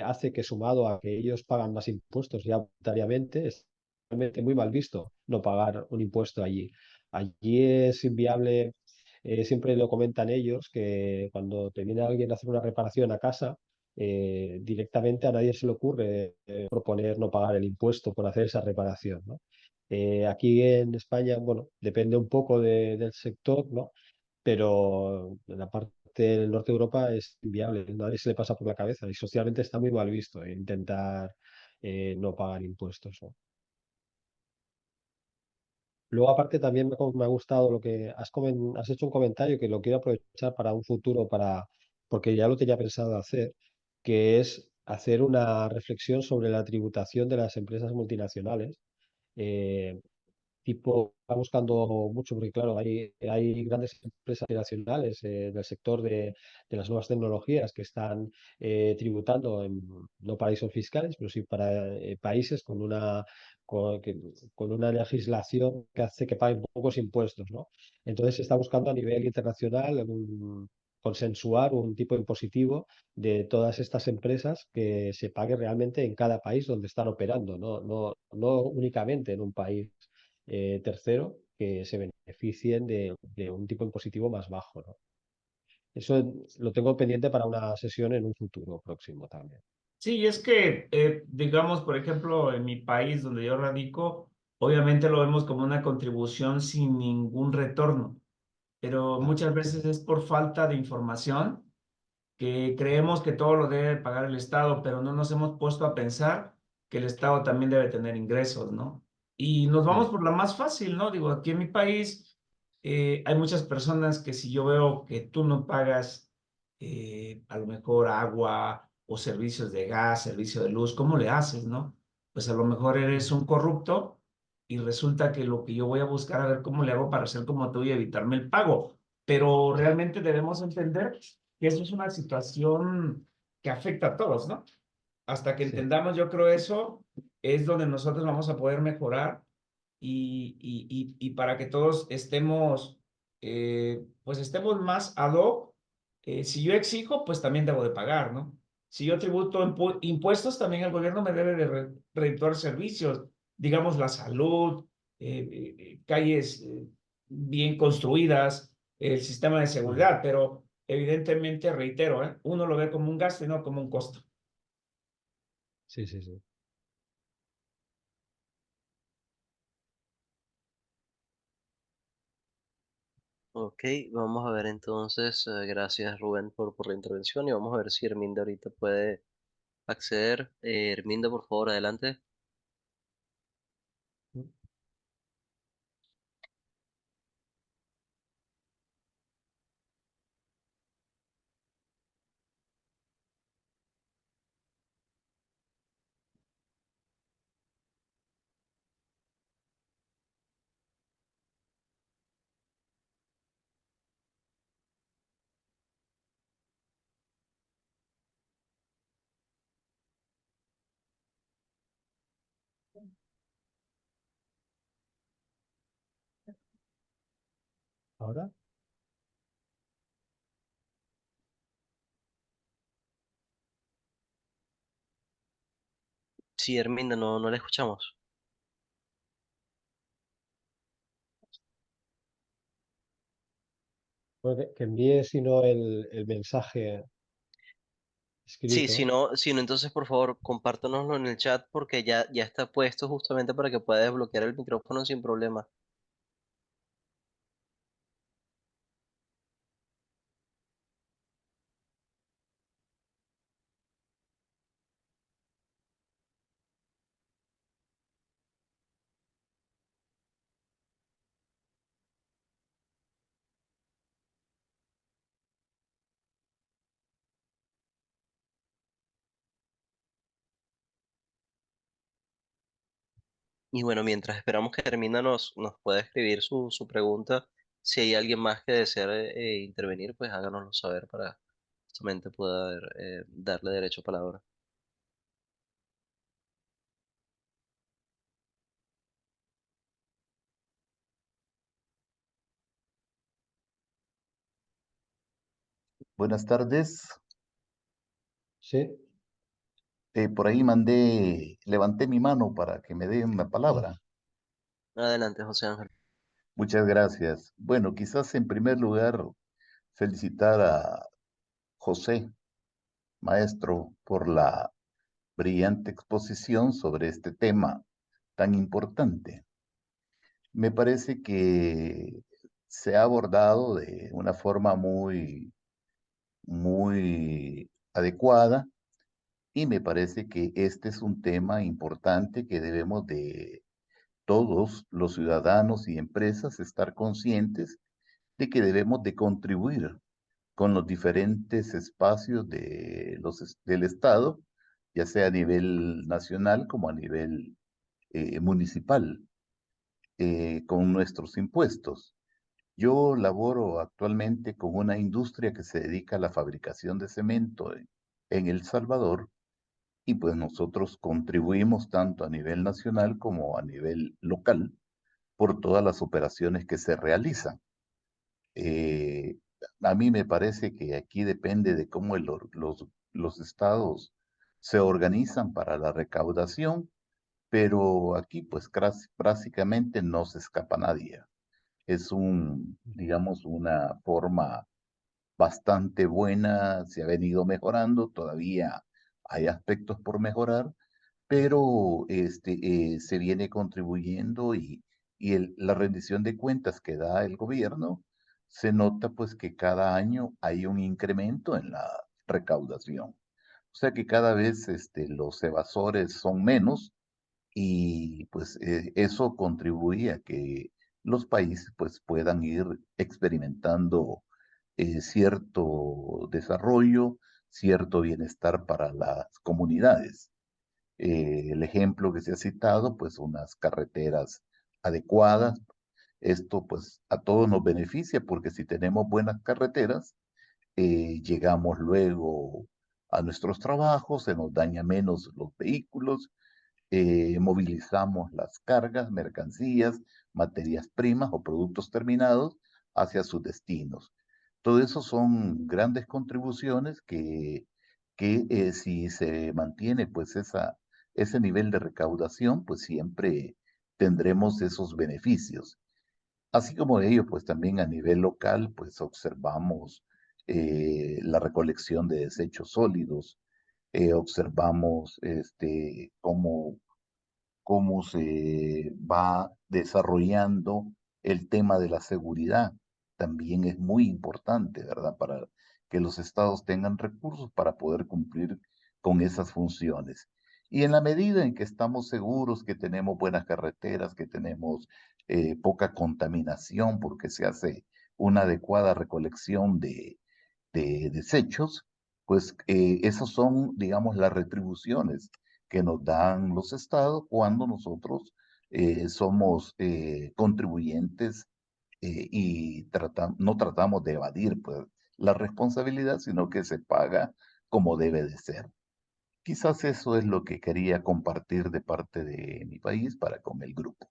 hace que, sumado a que ellos pagan más impuestos ya voluntariamente, es realmente muy mal visto no pagar un impuesto allí. Allí es inviable, siempre lo comentan ellos, que cuando te viene alguien a hacer una reparación a casa, directamente a nadie se le ocurre proponer no pagar el impuesto por hacer esa reparación, ¿no? Aquí en España, bueno, depende un poco del sector, ¿no? Pero en la parte del norte de Europa es inviable, nadie se le pasa por la cabeza y socialmente está muy mal visto intentar no pagar impuestos, ¿no? Luego, aparte, también me ha gustado lo que has hecho un comentario que lo quiero aprovechar para un futuro, porque ya lo tenía pensado hacer, que es hacer una reflexión sobre la tributación de las empresas multinacionales. Eh, Tipo, está buscando mucho, porque claro, hay grandes empresas nacionales del sector de las nuevas tecnologías que están tributando en no paraísos fiscales, pero sí para países con una legislación que hace que paguen pocos impuestos, ¿no? Entonces se está buscando a nivel internacional consensuar un tipo impositivo de todas estas empresas que se pague realmente en cada país donde están operando, no únicamente en un país tercero, que se beneficien de un tipo impositivo más bajo, ¿no? Eso lo tengo pendiente para una sesión en un futuro próximo también. Sí, es que, digamos, por ejemplo, en mi país donde yo radico, obviamente lo vemos como una contribución sin ningún retorno, pero Ah, muchas veces es por falta de información que creemos que todo lo debe pagar el Estado, pero no nos hemos puesto a pensar que el Estado también debe tener ingresos, ¿no? Y nos vamos por la más fácil, ¿no? Digo, aquí en mi país hay muchas personas que si yo veo que tú no pagas a lo mejor agua o servicios de gas, servicio de luz, ¿cómo le haces, no? Pues a lo mejor eres un corrupto y resulta que lo que yo voy a buscar a ver cómo le hago para ser como tú y evitarme el pago. Pero realmente debemos entender que eso es una situación que afecta a todos, ¿no? Hasta que Sí. entendamos, yo creo eso es donde nosotros vamos a poder mejorar y para que todos estemos, pues estemos más ad hoc. Si yo exijo, pues también debo de pagar, ¿no? Si yo tributo impuestos, también el gobierno me debe de redituar servicios, digamos la salud, calles bien construidas, el sistema de seguridad, pero evidentemente, reitero, uno lo ve como un gasto y no como un costo. Sí, sí, sí. Ok, vamos a ver entonces, gracias Rubén por la intervención y vamos a ver si Herminda ahorita puede acceder. Herminda, por favor, adelante. ¿Ahora? Sí, Herminda, no la escuchamos. Bueno, que envíe, si no, el mensaje Sí, escrito. si no, entonces por favor compártanoslo en el chat porque ya está puesto justamente para que pueda desbloquear el micrófono sin problema. Y bueno, mientras esperamos que Herminda nos pueda escribir su pregunta, si hay alguien más que desea intervenir, pues háganoslo saber para justamente poder darle derecho a palabra. Buenas tardes. Sí. Por ahí levanté mi mano para que me den la palabra. Adelante, José Ángel. Muchas gracias. Bueno, quizás en primer lugar felicitar a José, maestro, por la brillante exposición sobre este tema tan importante. Me parece que se ha abordado de una forma muy adecuada y me parece que este es un tema importante que debemos de todos los ciudadanos y empresas estar conscientes de que debemos de contribuir con los diferentes espacios del Estado, ya sea a nivel nacional como a nivel municipal, con nuestros impuestos. Yo laboro actualmente con una industria que se dedica a la fabricación de cemento en El Salvador y pues nosotros contribuimos tanto a nivel nacional como a nivel local por todas las operaciones que se realizan. Eh, a mí me parece que aquí depende de cómo los estados se organizan para la recaudación, pero aquí pues prácticamente no se escapa nadie. Es digamos, una forma bastante buena, se ha venido mejorando, todavía hay aspectos por mejorar, pero se viene contribuyendo y la rendición de cuentas que da el gobierno, se nota pues que cada año hay un incremento en la recaudación. O sea que cada vez los evasores son menos y pues eso contribuye a que los países pues puedan ir experimentando cierto desarrollo, cierto bienestar para las comunidades. El ejemplo que se ha citado, pues unas carreteras adecuadas. Esto pues a todos nos beneficia porque si tenemos buenas carreteras, llegamos luego a nuestros trabajos, se nos daña menos los vehículos, movilizamos las cargas, mercancías, materias primas o productos terminados hacia sus destinos. Todo eso son grandes contribuciones que si se mantiene pues ese nivel de recaudación, pues siempre tendremos esos beneficios. Así como de ello, pues también a nivel local, pues observamos la recolección de desechos sólidos, observamos cómo se va desarrollando el tema de la seguridad. También es muy importante, ¿verdad? Para que los estados tengan recursos para poder cumplir con esas funciones. Y en la medida en que estamos seguros que tenemos buenas carreteras, que tenemos poca contaminación porque se hace una adecuada recolección de desechos, pues esos son, digamos, las retribuciones que nos dan los estados cuando nosotros somos contribuyentes y no tratamos de evadir pues, la responsabilidad, sino que se paga como debe de ser. Quizás eso es lo que quería compartir de parte de mi país para con el grupo.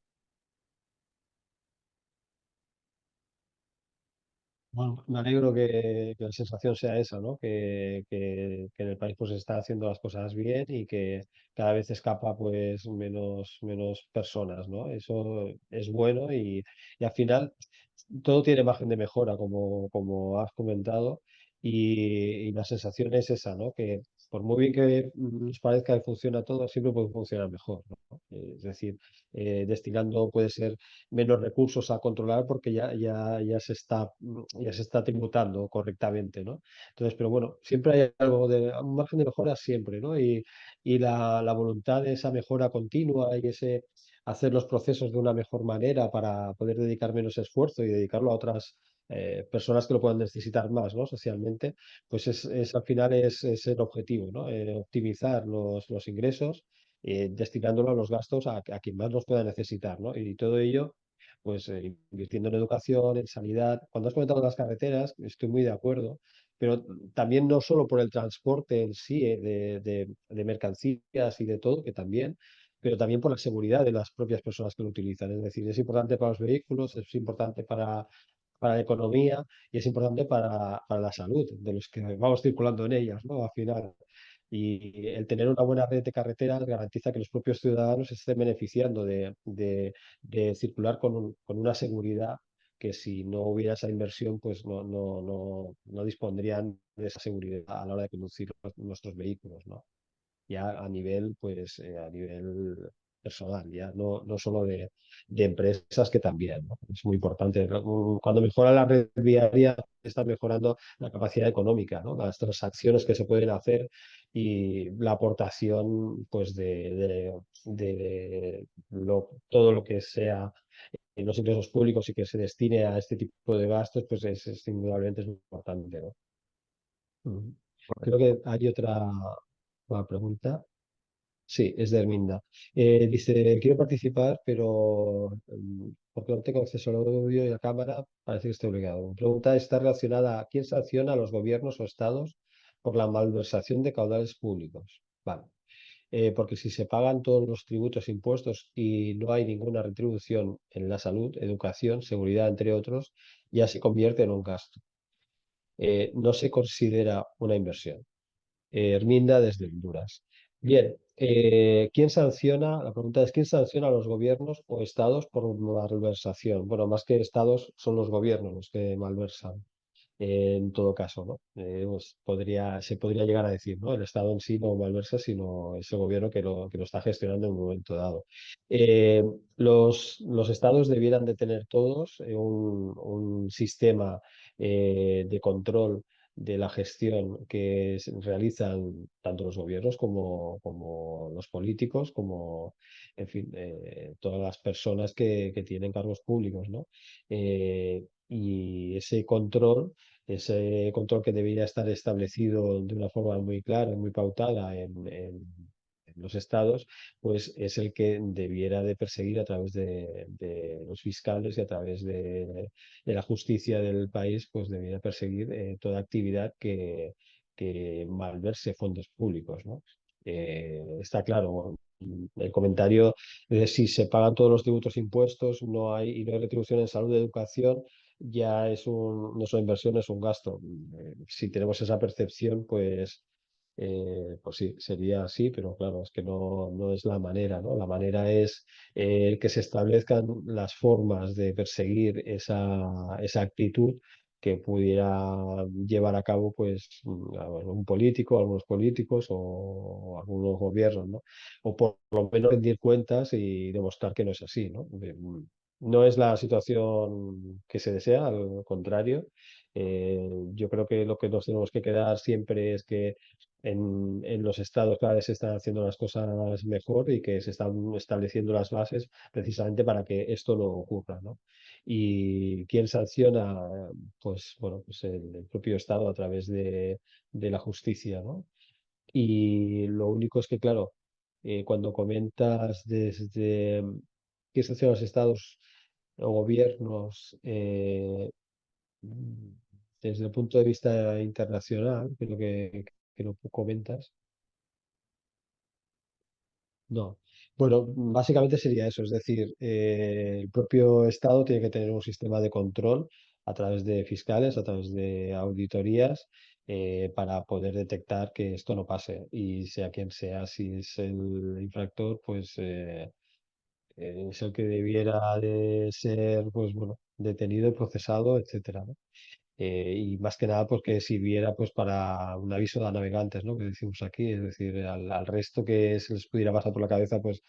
Bueno, me alegro que la sensación sea esa, ¿no? Que en el país pues se está haciendo las cosas bien y que cada vez escapa pues menos personas, ¿no? Eso es bueno y al final todo tiene margen de mejora, como has comentado, y la sensación es esa, ¿no? Que por muy bien que nos parezca que funciona todo, siempre puede funcionar mejor, ¿no? Es decir, destinando puede ser menos recursos a controlar porque ya se está tributando correctamente, ¿no? Entonces, pero bueno, siempre hay algo de un margen de mejora siempre, ¿no? Y la voluntad de esa mejora continua y ese hacer los procesos de una mejor manera para poder dedicar menos esfuerzo y dedicarlo a otras personas que lo puedan necesitar más, ¿no? Socialmente, pues al final es el objetivo, ¿no? Optimizar los ingresos destinándolo a los gastos a quien más los pueda necesitar, ¿no? Y todo ello, pues invirtiendo en educación, en sanidad. Cuando has comentado las carreteras, estoy muy de acuerdo, pero también no solo por el transporte en sí, de mercancías y de todo, que también, pero también por la seguridad de las propias personas que lo utilizan. Es decir, es importante para los vehículos, es importante para la economía y es importante para la salud de los que vamos circulando en ellas, ¿no? Al final. Y el tener una buena red de carreteras garantiza que los propios ciudadanos se estén beneficiando de circular con una seguridad que si no hubiera esa inversión, pues no dispondrían de esa seguridad a la hora de conducir nuestros vehículos, ¿no? Ya a nivel, pues, a nivel personal, ya no solo de empresas que también, ¿no? Es muy importante. Cuando mejora la red viaria, está mejorando la capacidad económica, ¿no? Las transacciones que se pueden hacer y la aportación, pues, todo lo que sea en los ingresos públicos y que se destine a este tipo de gastos, pues indudablemente es muy importante, ¿no? Ujú. Creo Correcto. que hay otra pregunta. Sí, es de Herminda. Dice, quiero participar, pero porque no tengo acceso al audio y a la cámara, parece que estoy obligado. Mi pregunta está relacionada a quién sanciona a los gobiernos o estados por la malversación de caudales públicos. Vale. Porque si se pagan todos los tributos e impuestos y no hay ninguna retribución en la salud, educación, seguridad, entre otros, ya se convierte en un gasto. No se considera una inversión. Herminda desde Honduras. Bien, ¿quién sanciona? La pregunta es, ¿quién sanciona a los gobiernos o estados por malversación? Bueno, más que estados, son los gobiernos los que malversan, en todo caso, ¿no? Pues se podría llegar a decir, ¿no? El estado en sí no malversa, sino es el gobierno que lo está gestionando en un momento dado. Eh, los estados debieran de tener todos un sistema de control de la gestión que realizan tanto los gobiernos como los políticos, como, en fin, todas las personas que tienen cargos públicos, ¿no? Y ese control ese control que debería estar establecido de una forma muy clara, muy pautada en los estados, pues es el que debiera de perseguir a través de los fiscales y a través de la justicia del país, pues debiera perseguir toda actividad que malverse fondos públicos, ¿no? Está claro, el comentario de si se pagan todos los tributos e impuestos, y no hay retribución en salud y educación, ya no es una inversión, es un gasto. Si tenemos esa percepción, pues sí, sería así, pero claro, es que no es la manera, ¿no? La manera es que se establezcan las formas de perseguir esa actitud que pudiera llevar a cabo pues algún político, algunos políticos o algunos gobiernos, ¿no? O por lo menos rendir cuentas y demostrar que no es así, ¿no? No es la situación que se desea, al contrario. Yo creo que lo que nos tenemos que quedar siempre es que en los estados cada vez se están haciendo las cosas mejor y que se están estableciendo las bases precisamente para que esto no ocurra, ¿no? Y quién sanciona, pues bueno, pues el propio Estado a través de la justicia, ¿no? Y lo único es que, claro, cuando comentas desde qué sancionan los estados o gobiernos mm, desde el punto de vista internacional, que es lo que lo comentas, no. Bueno, básicamente sería eso, es decir, el propio Estado tiene que tener un sistema de control a través de fiscales, a través de auditorías, para poder detectar que esto no pase. Y sea quien sea, si es el infractor, pues es el que debiera de ser, pues bueno, detenido y procesado, etcétera, ¿no? Y más que nada porque sirviera pues para un aviso a navegantes, ¿no? Que decimos aquí, es decir, al resto que se les pudiera pasar por la cabeza, pues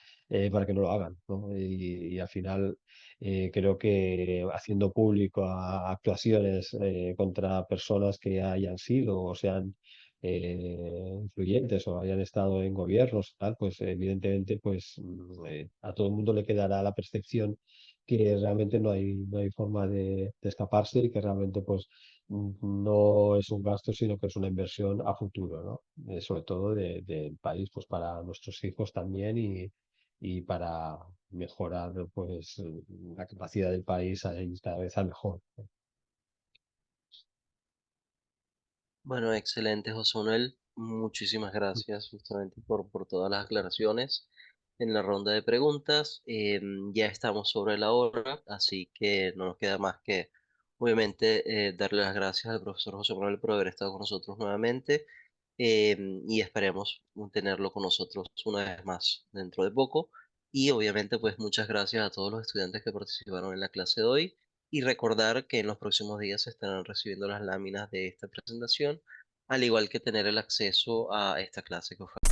para que no lo hagan, ¿no? Y al final creo que haciendo público actuaciones contra personas que hayan sido o sean influyentes o hayan estado en gobiernos, tal, pues evidentemente pues a todo el mundo le quedará la percepción que realmente no hay forma de escaparse y que realmente pues no es un gasto, sino que es una inversión a futuro, ¿no? Sobre todo del país, pues para nuestros hijos también y para mejorar pues la capacidad del país a ir cada vez a mejor. Bueno, excelente, José Manuel. Muchísimas gracias justamente por todas las aclaraciones en la ronda de preguntas. Ya estamos sobre la hora, así que no nos queda más que, obviamente, darle las gracias al profesor José Manuel por haber estado con nosotros nuevamente, y esperemos tenerlo con nosotros una vez más dentro de poco. Y obviamente, pues muchas gracias a todos los estudiantes que participaron en la clase de hoy. Y recordar que en los próximos días se estarán recibiendo las láminas de esta presentación, al igual que tener el acceso a esta clase que ofrece.